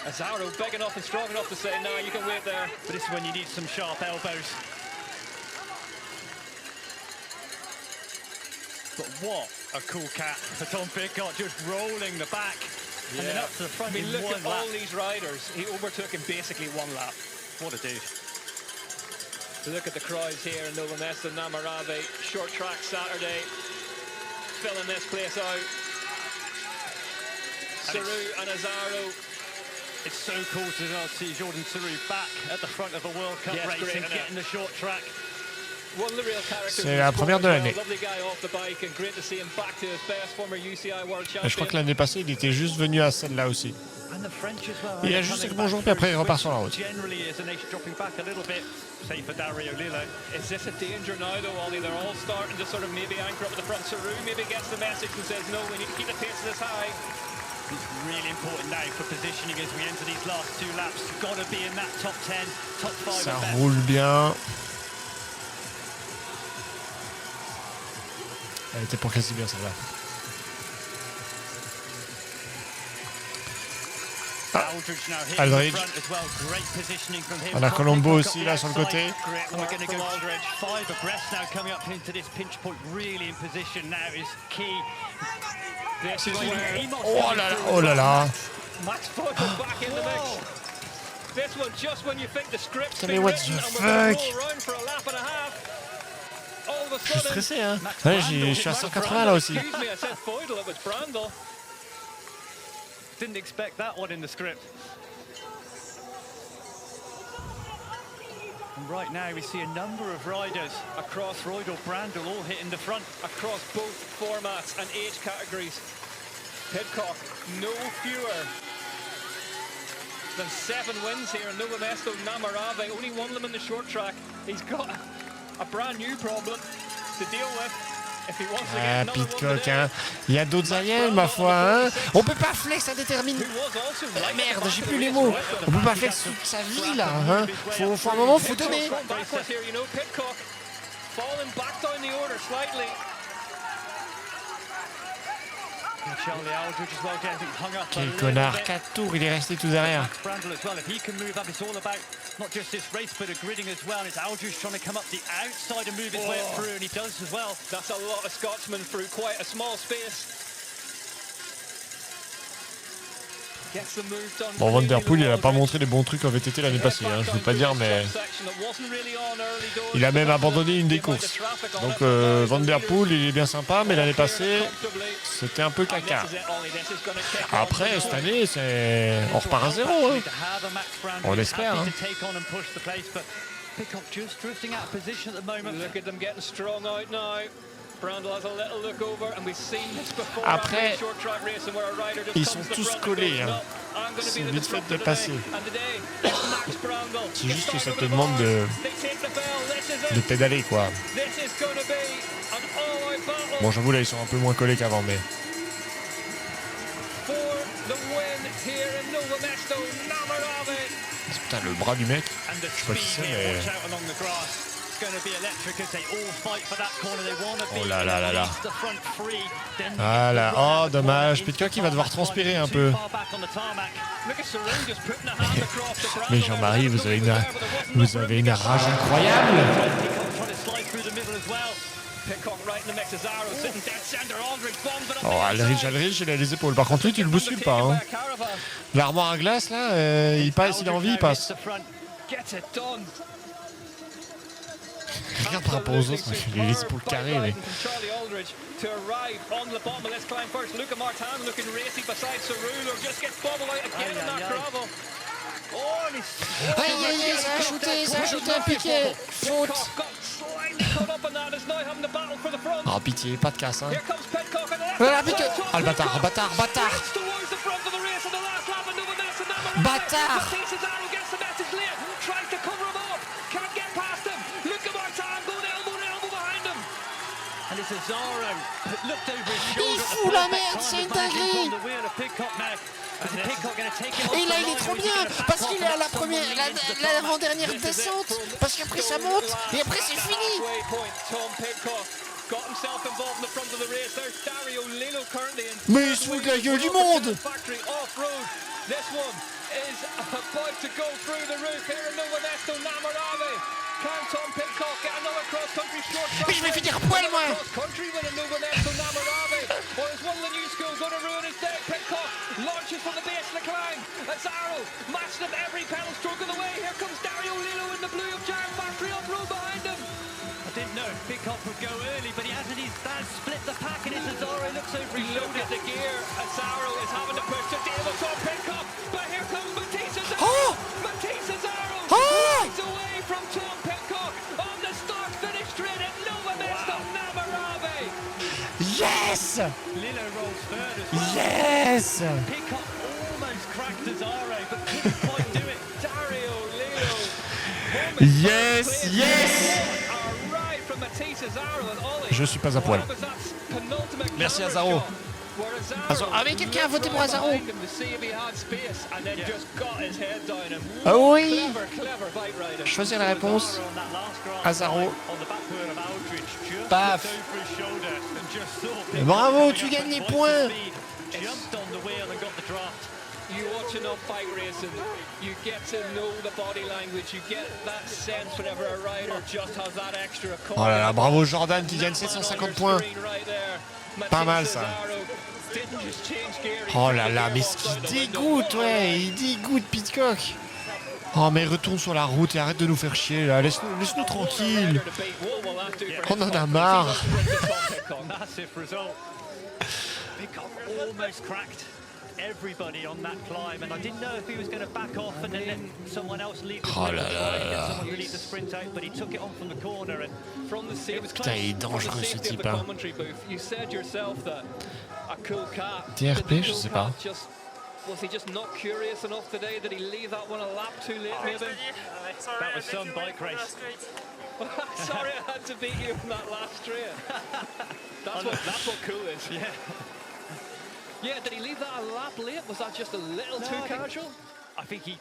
Azaro big enough and strong enough to say, no, you can wait there. But this is when you need some sharp elbows. But what a cool cat for Tom Pidcock, just rolling the back. Yeah. And then up to the front. I mean, in look one at lap. all these riders. He overtook in basically one lap. What a dude. Look at the crowds here in Nové Město Na Moravě. Short track Saturday. Filling this place out. Saru and Azaro. It's so cool to see Jordan Saru back at the front of a World Cup race and getting the short track. C'est la première de l'année. Je crois que l'année passée, il était juste venu à celle-là aussi. Il a juste dit bonjour, puis après il repart sur la route. Is this a danger now though, Ollie? They're all starting to sort of maybe anchor up at the front. Saru maybe gets the message and says, no, we need to keep the pace this high. It's really important now for positioning as we enter these last two laps. Got to be in that top 10, top 5. Ça roule bien. Elle était pour quasi bien celle-là. Aldridge. On a Colombo aussi là sur le côté. We're going to go Aldridge. 5 abreast now coming up into this pinch point. Really in position now is key. Oh là là, oh là là. Max Foot back in the mix. This one just when you think the script's Putain, been mais what written the and we're going to fuck? go around for a lap and a half. All of a Je suis sudden, stressé hein. Ouais, je suis à 180 là aussi. Excuse me, I said Feudal, it was Brandel. Didn't expect that one in the script. And right now we see a number of riders across Roydal, Brandel all hitting the front. Across both formats and age categories. Pidcock, no fewer than 7 wins here in Nové Město Na Moravě. Only one of them in the short track. He's got a brand new problem to deal with. Ah, Pidcock, hein. Il y a d'autres aliens, ma foi, hein. On peut pas flex indéterminé. Merde, j'ai plus les mots. On peut pas flex toute sa vie, là, hein. Faut un moment, faut donner. Quel connard, 4 tours, il est resté tout derrière. Not just this race, but a gridding as well. It's Aldridge trying to come up the outside and move his way through, and he does as well. That's a lot of Scotsmen through quite a small space. Bon, Van Der Poel, il a pas montré les bons trucs en VTT l'année passée, hein, je veux pas dire, mais il a même abandonné une des courses. Donc Van Der Poel, il est bien sympa, mais l'année passée, c'était un peu caca. Après, cette année, on repart à zéro. Hein. On l'espère. Hein. Après, ils sont tous collés. Hein. C'est vite fait de passer. C'est juste que ça te demande de pédaler, quoi. Bon, j'avoue, là, ils sont un peu moins collés qu'avant, mais... Putain, le bras du mec, je sais pas qui c'est, mais... Oh là là là là. Ah là, oh dommage, Pitcock il va devoir transpirer un peu. Mais Jean-Marie, vous avez une rage incroyable. Oh, Alrich, il a les épaules. Par contre, lui, tu le bouscules pas. Hein. L'armoire à glace, là, il passe, il a envie, il passe. Regarde par rapport aux autres, il a les épaules carrées, mais... Aïe aïe aïe, ça a shooté un piqué. Faute. Oh pitié, pas de casse, hein. Ah putain. Ah le bâtard, bâtard. Il fout la merde, c'est une dinguerie. Et là il est trop bien parce qu'il est à l'avant-dernière descente, parce qu'après ça monte et après c'est fini. Mais il se fout de la gueule du monde. Mais je vais finir poil moi. Launches from the base of the climb. Azaro matched up every pedal stroke of the way. Here comes Dario Lilo in the blue of Giant Factory off-road behind him. I didn't know if Pitcock would go early, but he hasn't. He's split the pack and it's Azaro. Looks over his shoulder. Look at the gear. Azaro is having to push to deal with Tom Pitcock. But here comes Matisse Azaro. Oh! Matisse Azaro rides away from Tom Pitcock on the start-finish straight at Nové Město Na Moravě. Yes! Lilo rolls third as well. Yes! Pitcock almost cracked Azaro, but couldn't quite do it. Dario Lilo. Yes! Je suis pas à poil. Merci Azaro. Ah mais quelqu'un a voté pour Azaro. Ah oui. Choisir la réponse. Azaro. Paf. Bravo, tu gagnes les points. You watch enough bike racing, you get to know the body language, you get that sense whenever a rider just has that extra. Oh là là, bravo Jordan qui gagne 750 points. Pas mal ça. Oh là là, mais ce qui dégoûte, ouais, il dégoûte Pitcock. Oh mais retourne sur la route et arrête de nous faire chier là, laisse-nous tranquille. On en a marre. Everybody on that climb, and I didn't know if he was going to back off and then let someone else lead the sprint, someone to lead the sprint out, but he took it on from the corner and from the seat. Putain, il est dangereux ce type. Hein. You said yourself that a cool cat. TRP, je sais pas. Was he just not curious enough today? Did he leave that one a lap too late, maybe? That was some bike race. Sorry, I had to beat you on that last straight. That's what cool is. Yeah. Yeah, did he leave that a lap late? Was that just a little too casual? I think he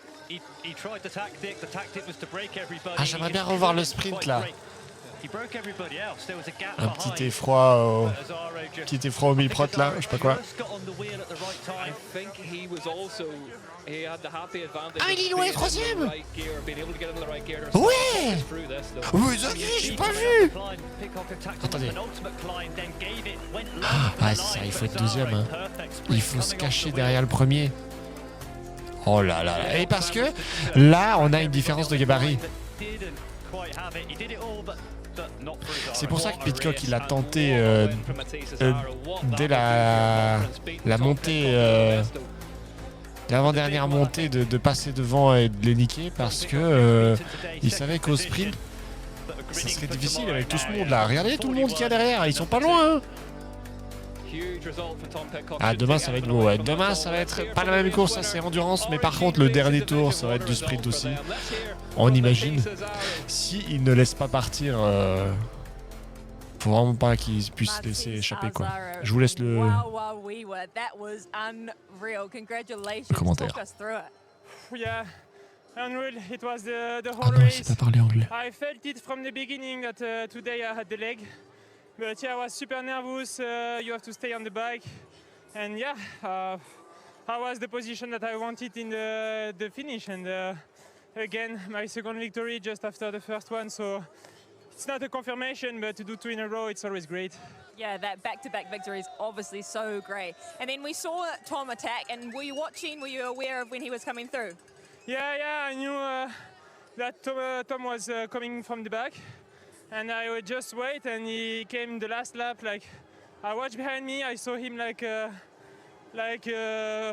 tried the tactic. The tactic was to break everybody. Ah, j'aimerais bien revoir le sprint là. He broke everybody else. There was a gap Un petit effroi au mille-prot là, je sais pas quoi. I think he was also he had the happy advantage. Ah, il est loin le troisième. Ouais. Oui, j'ai pas vu. Attendez. Ah, c'est ça, il faut être deuxième. Hein. Il faut se cacher derrière le premier. Oh là là là. Et parce que là, on a une différence de gabarit. C'est pour ça que Pitcock il a tenté dès la montée, l'avant-dernière montée de passer devant et de les niquer parce que il savait qu'au sprint ça serait difficile avec tout ce monde là. Regardez tout le monde qu'il y a derrière, ils sont pas loin. Hein. Ah, demain ça va être beau, ouais. Demain ça va être pas la même course, ça c'est endurance, mais par contre le dernier tour ça va être du sprint aussi. On imagine. Si il ne laisse pas partir, faut vraiment pas qu'il puisse laisser échapper quoi. Je vous laisse le That was unreal. Congratulations. commentaire. Talk us through it. Yeah, Unreal. It was the whole race. Pas parler anglais. I felt it from the beginning that today I had the leg. But yeah, I was super nervous. You have to stay on the bike. And yeah, I was the position that I wanted in the finish. And again, my second victory just after the first one. So it's not a confirmation, but to do 2 in a row, it's always great. Yeah, that back-to-back victory is obviously so great. And then we saw Tom attack, and were you watching? Were you aware of when he was coming through? Yeah, I knew that Tom was coming from the back. And I would just wait, and he came the last lap. Like, I watched behind me, I saw him like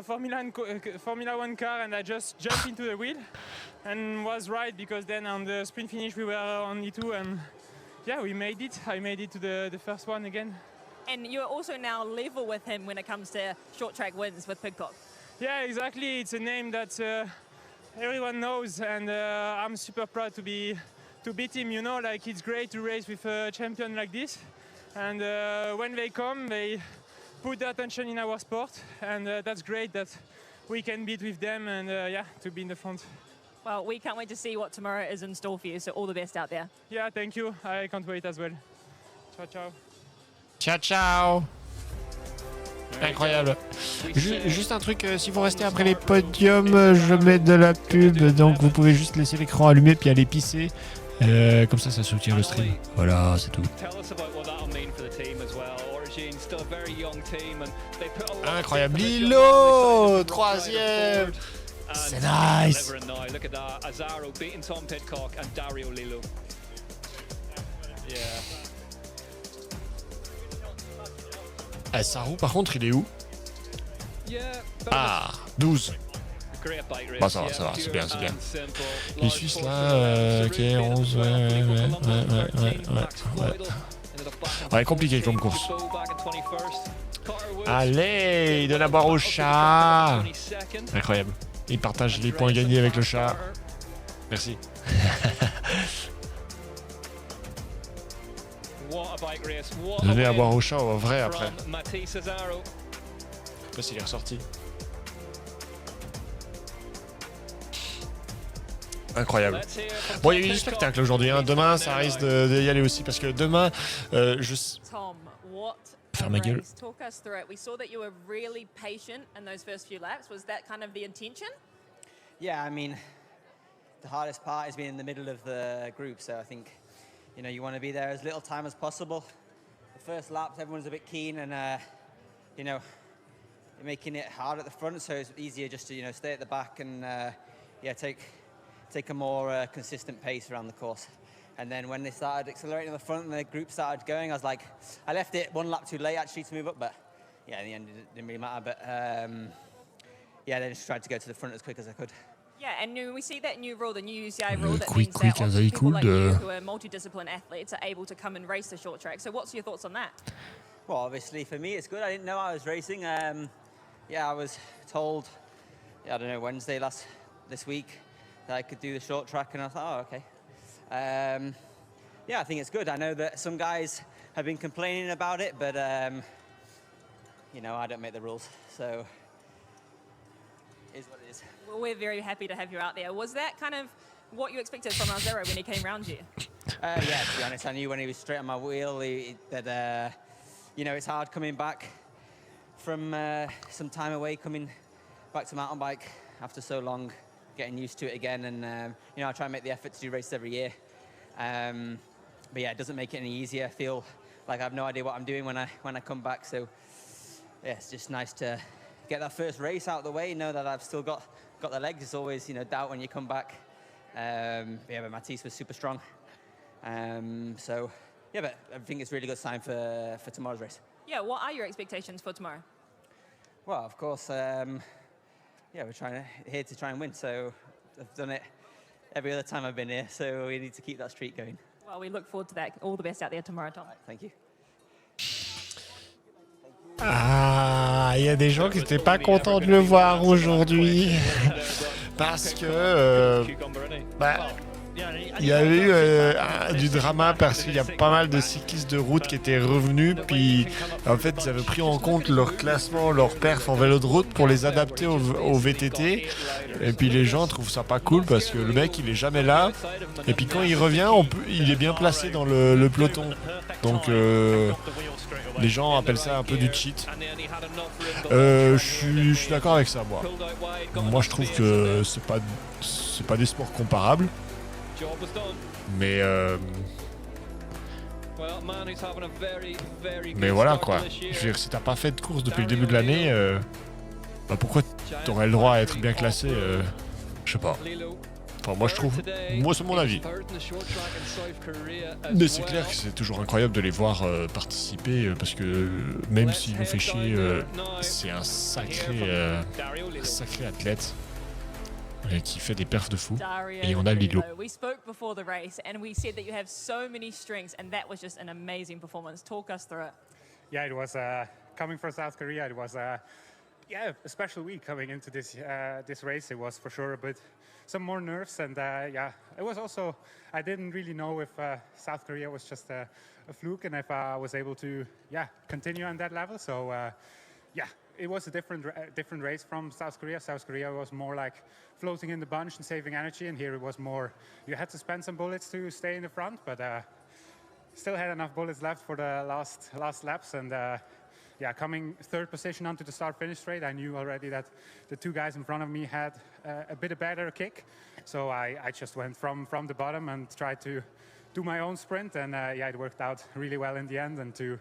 Formula One car, and I just jumped into the wheel, and was right because then on the sprint finish we were only 2, and yeah, we made it. I made it to the first one again. And you're also now level with him when it comes to short track wins with Pidcock. Yeah, exactly. It's a name that everyone knows, and I'm super proud to beat him. You know, like it's great to race with a champion like this, and when they come, they put the attention in our sport, and that's great that we can beat with them, and yeah, to be in the front. Well, we can't wait to see what tomorrow is in store for you, so all the best out there. Yeah, thank you. I can't wait as well. Ciao, ciao. Ciao, ciao. Incroyable. Juste un truc, si vous restez après les podiums, je mets de la pub, donc vous pouvez juste laisser l'écran allumé puis aller pisser. Comme ça soutient le stream. Voilà, c'est tout. Incroyable. Lilo, 3e. C'est nice. Ah, Sarou, par contre, il est où? Ah, 12. Bah ça va, c'est bien. Les Suisses là, ok, 11, ouais, compliqué comme course. Allez, il donne à boire au chat. Incroyable. Il partage les points gagnés avec le chat. Merci. Donner à boire au chat au vrai après. Je sais pas s'il est ressorti. Incroyable. Bon, il y a eu du spectacle aujourd'hui. Hein. Demain, ça risque d'y aller aussi parce que demain, Tom, what faire ma gueule. Talk us through it. We saw that you were really patient in those first few laps. Was that kind of the intention? Yeah, I mean, the hardest part is being in the middle of the group. So I think, you know, you want to be there as little time as possible. The first laps, everyone's a bit keen, and you know, making it hard at the front. So it's easier just to, you know, stay at the back and yeah, take a more consistent pace around the course. And then when they started accelerating in the front and the group started going, I was like, I left it 1 lap too late actually to move up, but yeah, in the end it didn't really matter. But yeah, then just tried to go to the front as quick as I could. Yeah, and we see that new rule, the new UCI rule, that means that people like you who are multidiscipline athletes are able to come and race the short track. So what's your thoughts on that? Well, obviously for me it's good. I didn't know I was racing. Yeah, I was told, I don't know, Wednesday this week that I could do the short track, and I thought, oh, okay. Yeah, I think it's good. I know that some guys have been complaining about it, but you know, I don't make the rules, so it is what it is. Well, we're very happy to have you out there. Was that kind of what you expected from Alzero when he came round you? Yeah, to be honest, I knew when he was straight on my wheel that you know, it's hard coming back from some time away, coming back to mountain bike after so long, getting used to it again. And you know, I try and make the effort to do races every year. But yeah, it doesn't make it any easier. I feel like I have no idea what I'm doing when I come back. So yeah, it's just nice to get that first race out of the way, know that I've still got the legs. It's always, you know, doubt when you come back. Yeah, but Matisse was super strong. So yeah, but I think it's a really good sign for tomorrow's race. Yeah, what are your expectations for tomorrow? Well, of course, yeah, we're here to try and win. So I've done it every other time I've been here. So we need to keep that streak going. Well, we look forward to that. All the best out there tomorrow, Tom. Thank you. Ah, il y a des gens qui n'étaient pas contents de le voir aujourd'hui parce que il y a eu du drama parce qu'il y a pas mal de cyclistes de route qui étaient revenus, puis en fait ils avaient pris en compte leur classement, leur perf en vélo de route pour les adapter au VTT, et puis les gens trouvent ça pas cool parce que le mec il est jamais là, et puis quand il revient il est bien placé dans le peloton, donc les gens appellent ça un peu du cheat. Je suis d'accord avec ça, moi je trouve que c'est pas des sports comparables, mais voilà quoi. Je veux dire, si t'as pas fait de course depuis le début de l'année, pourquoi t'aurais le droit à être bien classé, je sais pas. Enfin, moi je trouve, c'est mon avis. Mais c'est clair que c'est toujours incroyable de les voir participer, parce que même s'ils nous fait chier, c'est un sacré athlète qui fait des perfs de fou. Et on a Lilo. We spoke before the race and we said that you have so many strengths and that was just an amazing performance. Talk us through it. Yeah, it was coming from South Korea. It was a special week coming into this race. It was for sure some more nerves, and it was also, I didn't really know if South Korea was just a fluke and if I was able to continue on that level. So it was a different race from South Korea. South Korea was more like floating in the bunch and saving energy, and here it was more, you had to spend some bullets to stay in the front, but still had enough bullets left for the last laps, and coming third position onto the start-finish straight, I knew already that the two guys in front of me had a bit better kick. So I just went from the bottom and tried to do my own sprint, and it worked out really well in the end. And to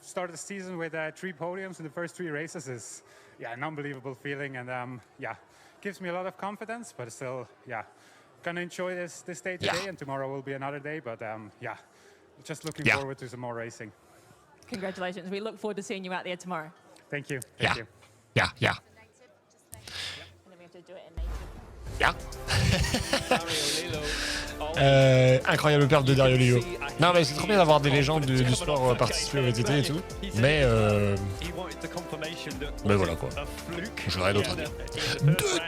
start the season with 3 podiums in the first 3 races is an unbelievable feeling, and gives me a lot of confidence. But still, gonna enjoy this day today, and tomorrow will be another day. But just looking forward to some more racing. Congratulations. We look forward to seeing you out there tomorrow. Thank you. Yeah. And then we have to do it in native. Incroyable perte de Dario Lilo. Non mais c'est trop bien d'avoir des légendes du sport participer au VTT et tout, mais voilà quoi. J'aurais rien d'autre à dire.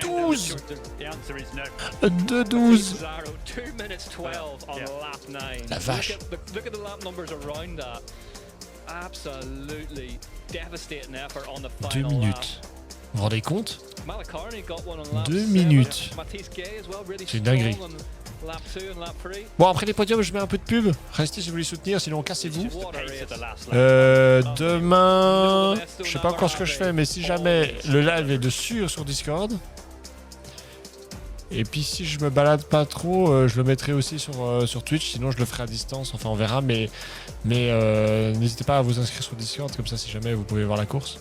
2-12 2-12 La vache. Look at the lap numbers around that. Absolutely devastating effort on the 2 final minutes. Vous vous rendez compte? lap. 2 minutes. C'est une dinguerie. Bon, après les podiums, je mets un peu de pub. Restez si vous voulez soutenir, sinon cassez-vous. Demain, je sais pas encore ce que je fais, mais si jamais le live est dessus sur Discord. Et puis si je me balade pas trop, je le mettrai aussi sur Twitch, sinon je le ferai à distance, enfin on verra, mais n'hésitez pas à vous inscrire sur Discord, comme ça si jamais vous pouvez voir la course.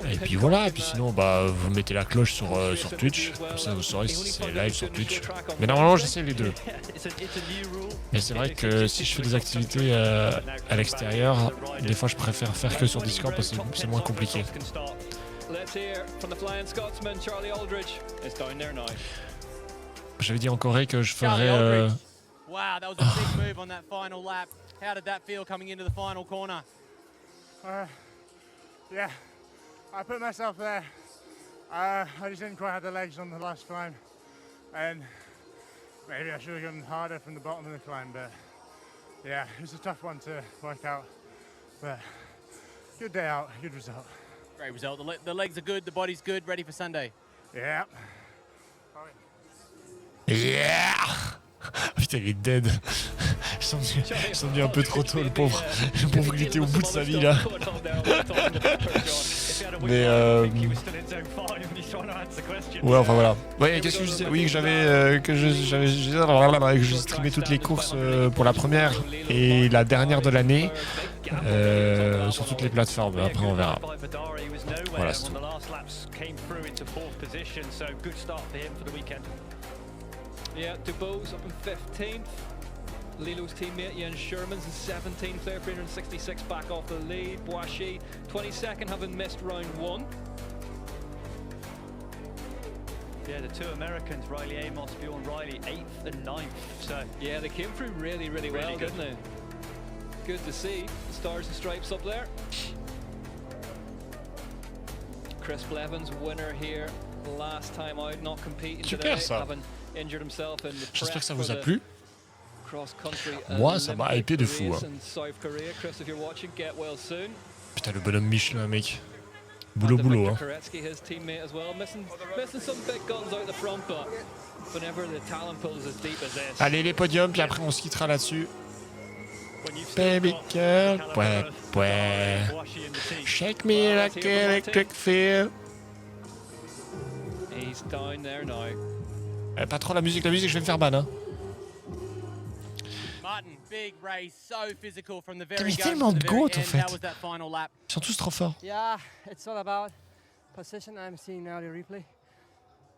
Et puis voilà, et puis sinon vous mettez la cloche sur Twitch, comme ça vous saurez si c'est live sur Twitch. Mais normalement j'essaie les deux. Mais c'est vrai que si je fais des activités à l'extérieur, des fois je préfère faire que sur Discord parce que c'est moins compliqué. J'avais dit en Corée que je ferais. Wow, that was a big move on that final lap. How did that feel coming into the final corner? I put myself there. I just didn't quite have the legs on the last climb, and maybe I should have gone harder from the bottom of the climb. But it was a tough one to work out. But good day out, good result. Great result. The legs are good, the body's good, ready for Sunday. Yeah. Putain, il est dead. Ils sont venus un peu trop tôt, le pauvre. Le pauvre, il était au bout de sa vie là. Mais ouais, enfin voilà. Ouais, qu'est-ce que je disais? Oui, que j'ai streamé toutes les courses pour la première et la dernière de l'année sur toutes les plateformes. Après, on verra. Voilà, c'est tout. Yeah, Dubose up in 15th. Lilo's teammate Jens Sherman's in 17th there, 366 back off the lead. Boishy, 22nd, having missed round 1. Yeah, the 2 Americans, Riley Amos, Bjorn Riley, 8th and 9th. So yeah, they came through really well, didn't they? Good to see. The Stars and Stripes up there. Chris Blevins, winner here last time out, not competing Super today, ça. having injured himself in the J'espère que ça prep vous a for the plu. cross-country Moi, ça m'a Olympic hypé de fou. race Hein. in South Korea. Chris, if you're watching, get well soon. Putain, le bonhomme Michelin, mec. Boulot, hein. Tchéquie, his teammate as well, missing some big guns out the front, but whenever the talent pool is as deep as this. Allez, les podiums, puis après on se quittera là-dessus. Baby girl, ouais. Shake me like electric feel. He's down there now. Pas trop la musique, je vais me faire ban. Hein. Big race, so physical from the Mais very tellement de goats en fait. Ils sont tous trop forts. Yeah, it's all about position. I'm seeing now the replay.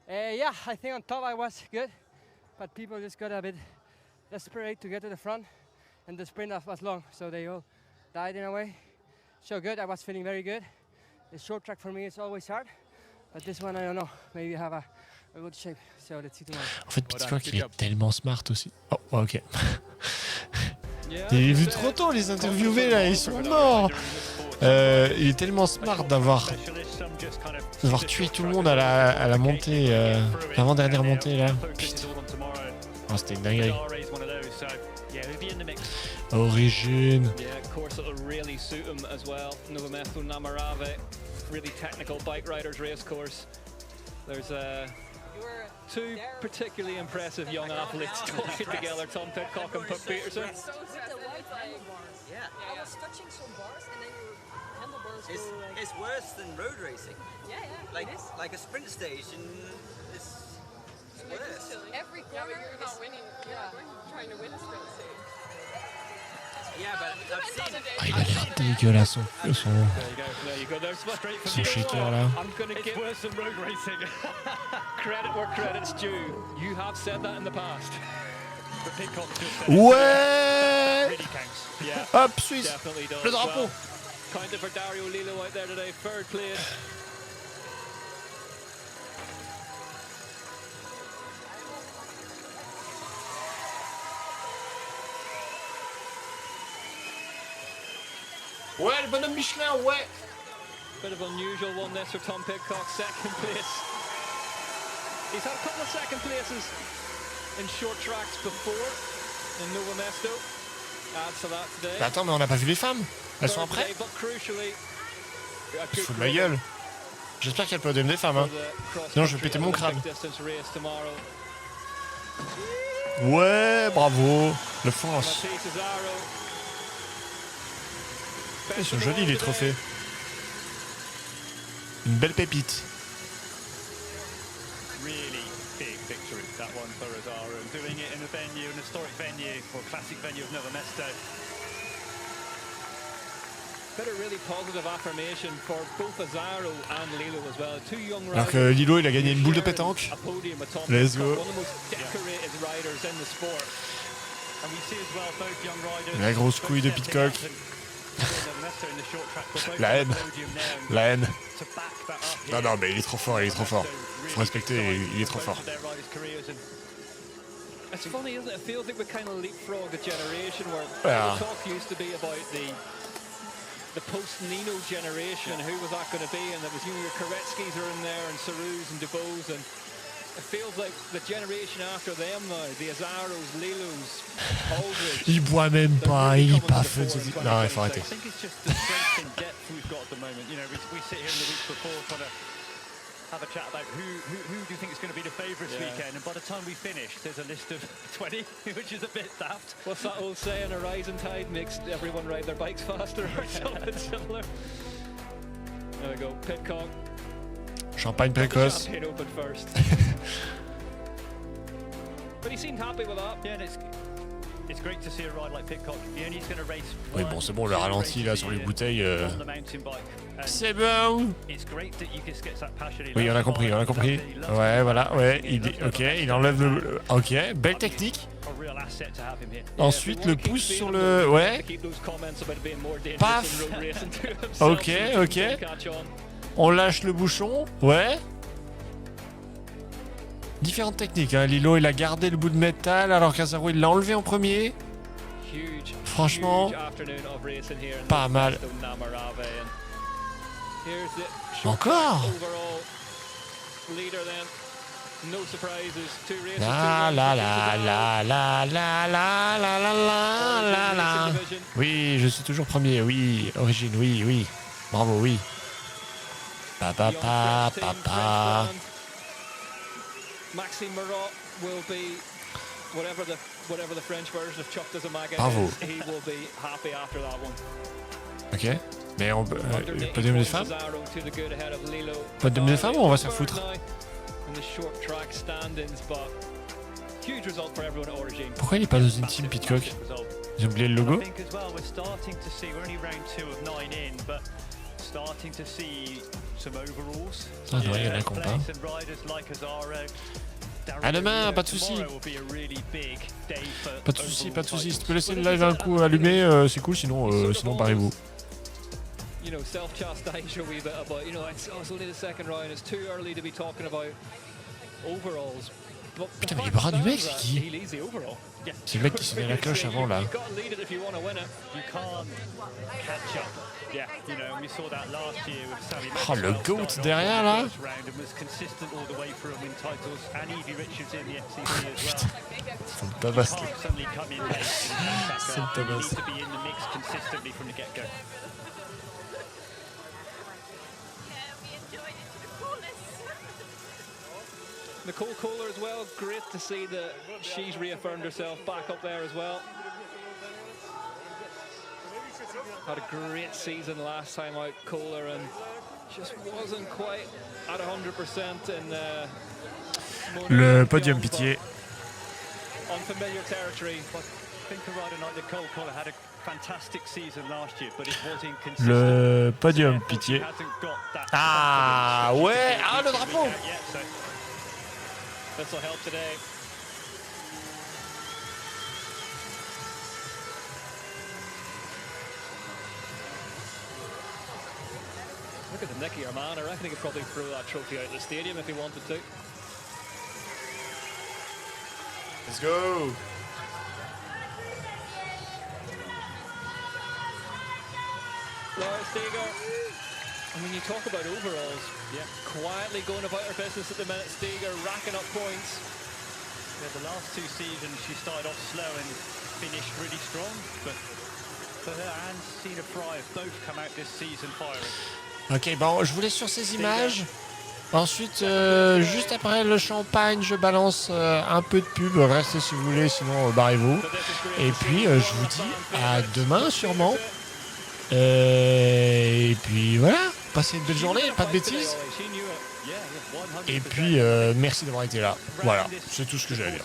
Yeah, I think on top I was good, but people just got a bit desperate to get to the front, and the sprint was long, so they all died in a way. So good, I was feeling very good. The short track for me is always hard, but this one I don't know. Maybe I have a good shape. So let's see tomorrow. En fait, Pitcock, il est tellement smart aussi. Oh, ok. Il est vu trop tôt, les interviewés là, ils sont morts. Il est tellement smart d'avoir tué tout le monde à la montée, l'avant-dernière montée là. Putain. Oh, c'était une dinguerie. Origine. Really suit him as well. Nové Město Na Moravě, really technical bike riders race course. There's two particularly impressive young athletes talking together, Tom Pidcock and Puck Peterson. Yeah. I was touching some bars and then your handlebars go like... It's worse than road racing. Yeah, Like a sprint station, it's worse. Every corner you're not winning. Yeah, trying to win a sprint stage. Yeah, but I've seen it. Ah, il a l'air dégueulasse son shaker là. I'm gonna get worse than road racing. Credit where credit's due. You have said that in the past. Ouais. Hop, Suisse. Le drapeau. Counted for Dario Lilo out there today, third place. Ouais, le bonhomme Michelin, ouais. Bit of unusual one this for Tom Pidcock, second place. He's had a couple of second places in short tracks before in Nové Město. Adds to that today. Bah attends, mais on n'a pas vu les femmes. Elles sont après. Ils foutent de ma gueule. J'espère qu'il y a le podium des femmes. Hein. Sinon, je vais péter mon crâne. Ouais, bravo. Le France. Ils sont jolis les trophées. Une belle pépite. Really big victory, that one for Azaro, and doing it in a venue, an historic venue, or classic venue of Nové Město. Bit of really positive affirmation for both Azaro and Lilo as well. Two young riders. Alors que Lilo, il a gagné une boule de pétanque. Let's go. One of the most decorated riders in the sport. And we see as well both young riders. La grosse couille de Pidcock. La haine. La haine. Non, non, mais il est trop fort, il est trop fort. Faut respecter, il est trop fort. It's funny, isn't it? It feels like we kind of leapfrogged a generation where Yeah. the talk used to be about the post-Nino generation. Who was that going to be? And there was, your Koretsky's are in there, and Sarus and Dubos, and it feels like the generation after them now, the Azaros, Lilos, Aldridge. Il boit même pas, il est pas fun. Non, il faut arrêter. I think it's just the strength and depth we've got at the moment. You know, we sit here in the weeks before trying to have a chat about who do you think is going to be the favourites weekend, and by the time we finish, there's a list of 20, which is a bit daft. What's that old saying? A rising tide makes everyone ride their bikes faster, or something similar. There we go, Pidcock. Champagne précoce. Champagne open first. But he seemed happy with that. Yeah, and it's great to see a ride like Pidcock. He only is going to race. Oui, bon, c'est bon, le ralenti là sur les bouteilles. C'est bon. Oui, on a compris, on a compris. Ouais, voilà, ouais, ok, il enlève le. Ok, belle technique. Ensuite, le pouce sur le. Ouais. Paf. Ok, ok. On lâche le bouchon, ouais. Différentes techniques, hein. Lilo il a gardé le bout de métal alors qu'Azaro il l'a enlevé en premier. Franchement, pas mal. leader then. No surprises. 2 races. La la la la la la la la la la la. Oui, je suis toujours premier. Oui, origine. Oui, oui. Bravo, oui. Papa, papa. Maxime Marot will be whatever the French version of Chuck does a maga Bravo. is, he will be happy after that one. Ok. Mais on podium des femmes. Podium des femmes ou on va se faire foutre? Pourquoi il est pas dans une team Pitcock? Ils ont oublié le logo? Ah non, il y en a qui ont pas. À demain, pas de soucis. Pas de soucis, pas de soucis. Si tu peux laisser le live un coup allumé, c'est cool, sinon barrez-vous. You know, self-chastise a wee bit about, you know, it's only the second round, it's too early to be talking about overalls. Putain, mais les bras du mec, c'est qui? C'est le mec qui sonnait la cloche avant, là. Oh, le GOAT derrière, là. Putain, ça me tabasse, là. Ça me tabasse. Nicole Kohler as well, great to see that she's reaffirmed herself back up there as well. Had a great season last time out, Kohler, and just wasn't quite at 100% in le podium, pitié. Unfamiliar territory. Le podium, pitié. Ah ouais, ah le drapeau. This will help today. Look at the Nicky, our man. I reckon he could probably throw that trophy out of the stadium if he wanted to. Let's go. Laura Steger. And when you talk about overalls, quietly going about her business at the minute, Steger racking up points. Yeah, the last 2 seasons she started off slow and finished really strong, but for her and Sina Fry have both come out this season firing. Ok, bon, je vous laisse sur ces images. Ensuite, juste après le champagne, je balance un peu de pub. Restez si vous voulez, sinon barrez-vous. Et puis, je vous dis à demain sûrement. Et puis voilà. Passez une belle journée, pas de bêtises. Et puis, merci d'avoir été là. Voilà, c'est tout ce que j'ai à dire.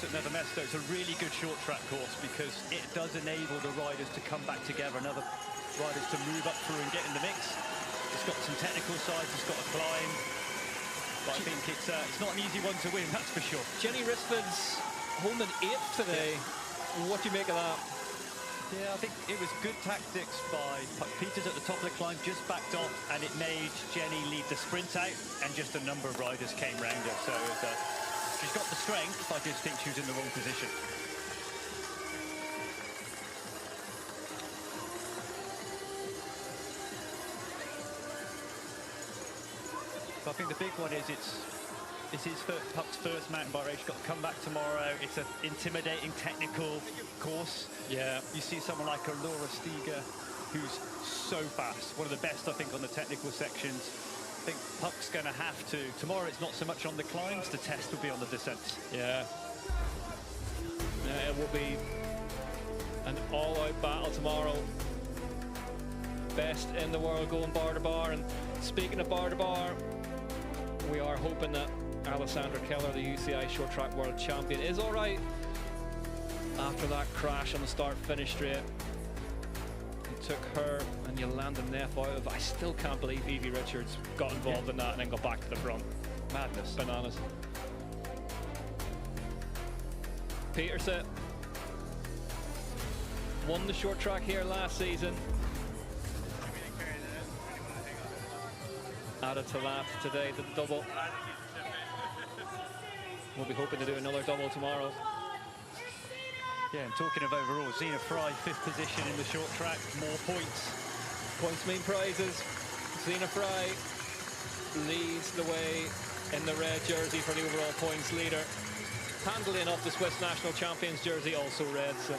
Jenny Risford's home in 8th today. What do you make of that? Yeah, I think it was good tactics by Puck Peters at the top of the climb, just backed off, and it made Jenny lead the sprint out, and just a number of riders came round her. So she's got the strength, I just think she was in the wrong position. So I think the big one is this is Puck's first mountain bike race. She's got to come back tomorrow. It's an intimidating technical course. Yeah. You see someone like a Laura Steger, who's so fast. One of the best, I think, on the technical sections. I think Puck's going to have to. Tomorrow it's not so much on the climbs. The test will be on the descents. Yeah. It will be an all-out battle tomorrow. Best in the world going bar to bar. And speaking of bar to bar, we are hoping that Alessandra Keller, the UCI Short Track World Champion, is all right after that crash on the start-finish straight. It took her and Yolanda Neff out of. I still can't believe Evie Richards got involved in that and then got back to the front. Madness. Bananas. Peterson won the short track here last season. Added to that today, the double. We'll be hoping to do another double tomorrow. Yeah, and talking of overall, Zina Fry, 5th position in the short track, more points. Points mean prizes. Zina Fry leads the way in the red jersey for the overall points leader. Handily enough, the Swiss national champions jersey also red. So.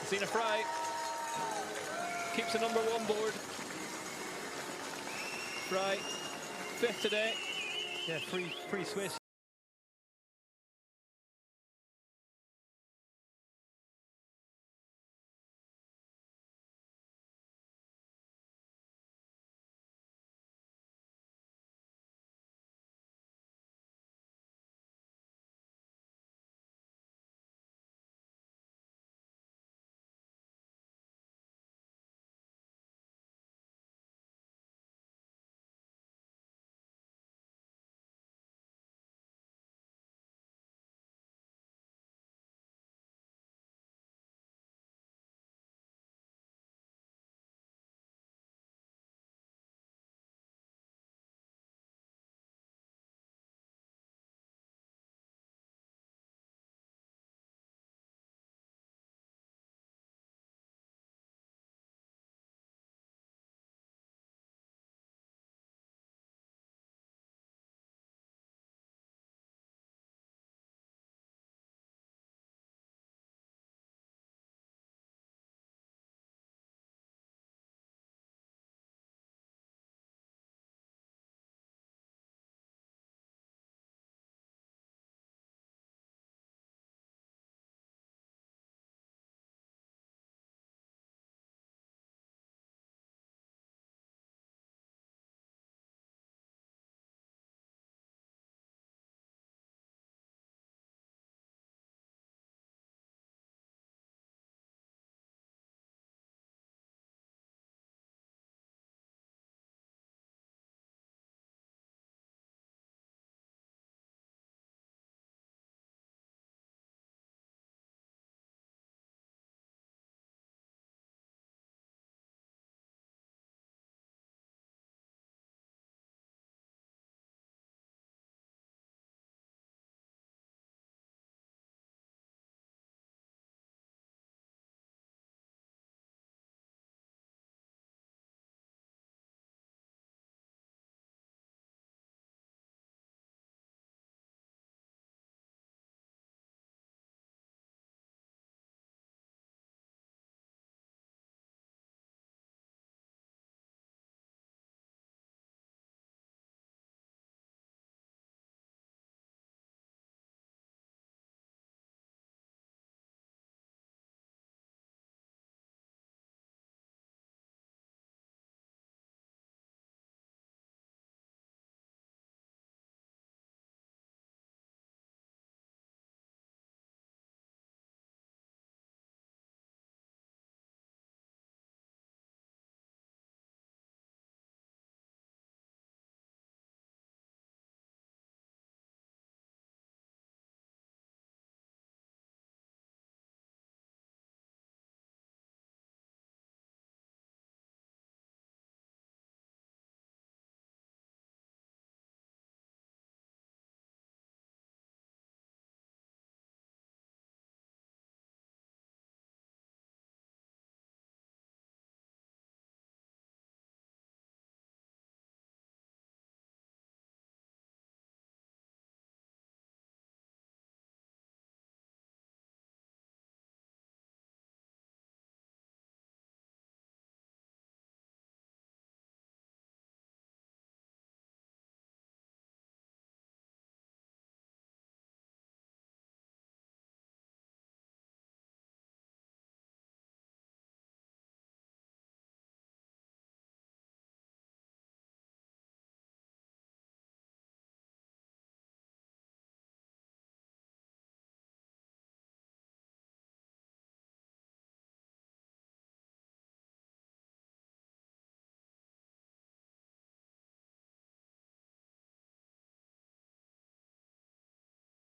Sina Fry keeps the number 1 board. Fry, 5th today. Yeah, free Swiss.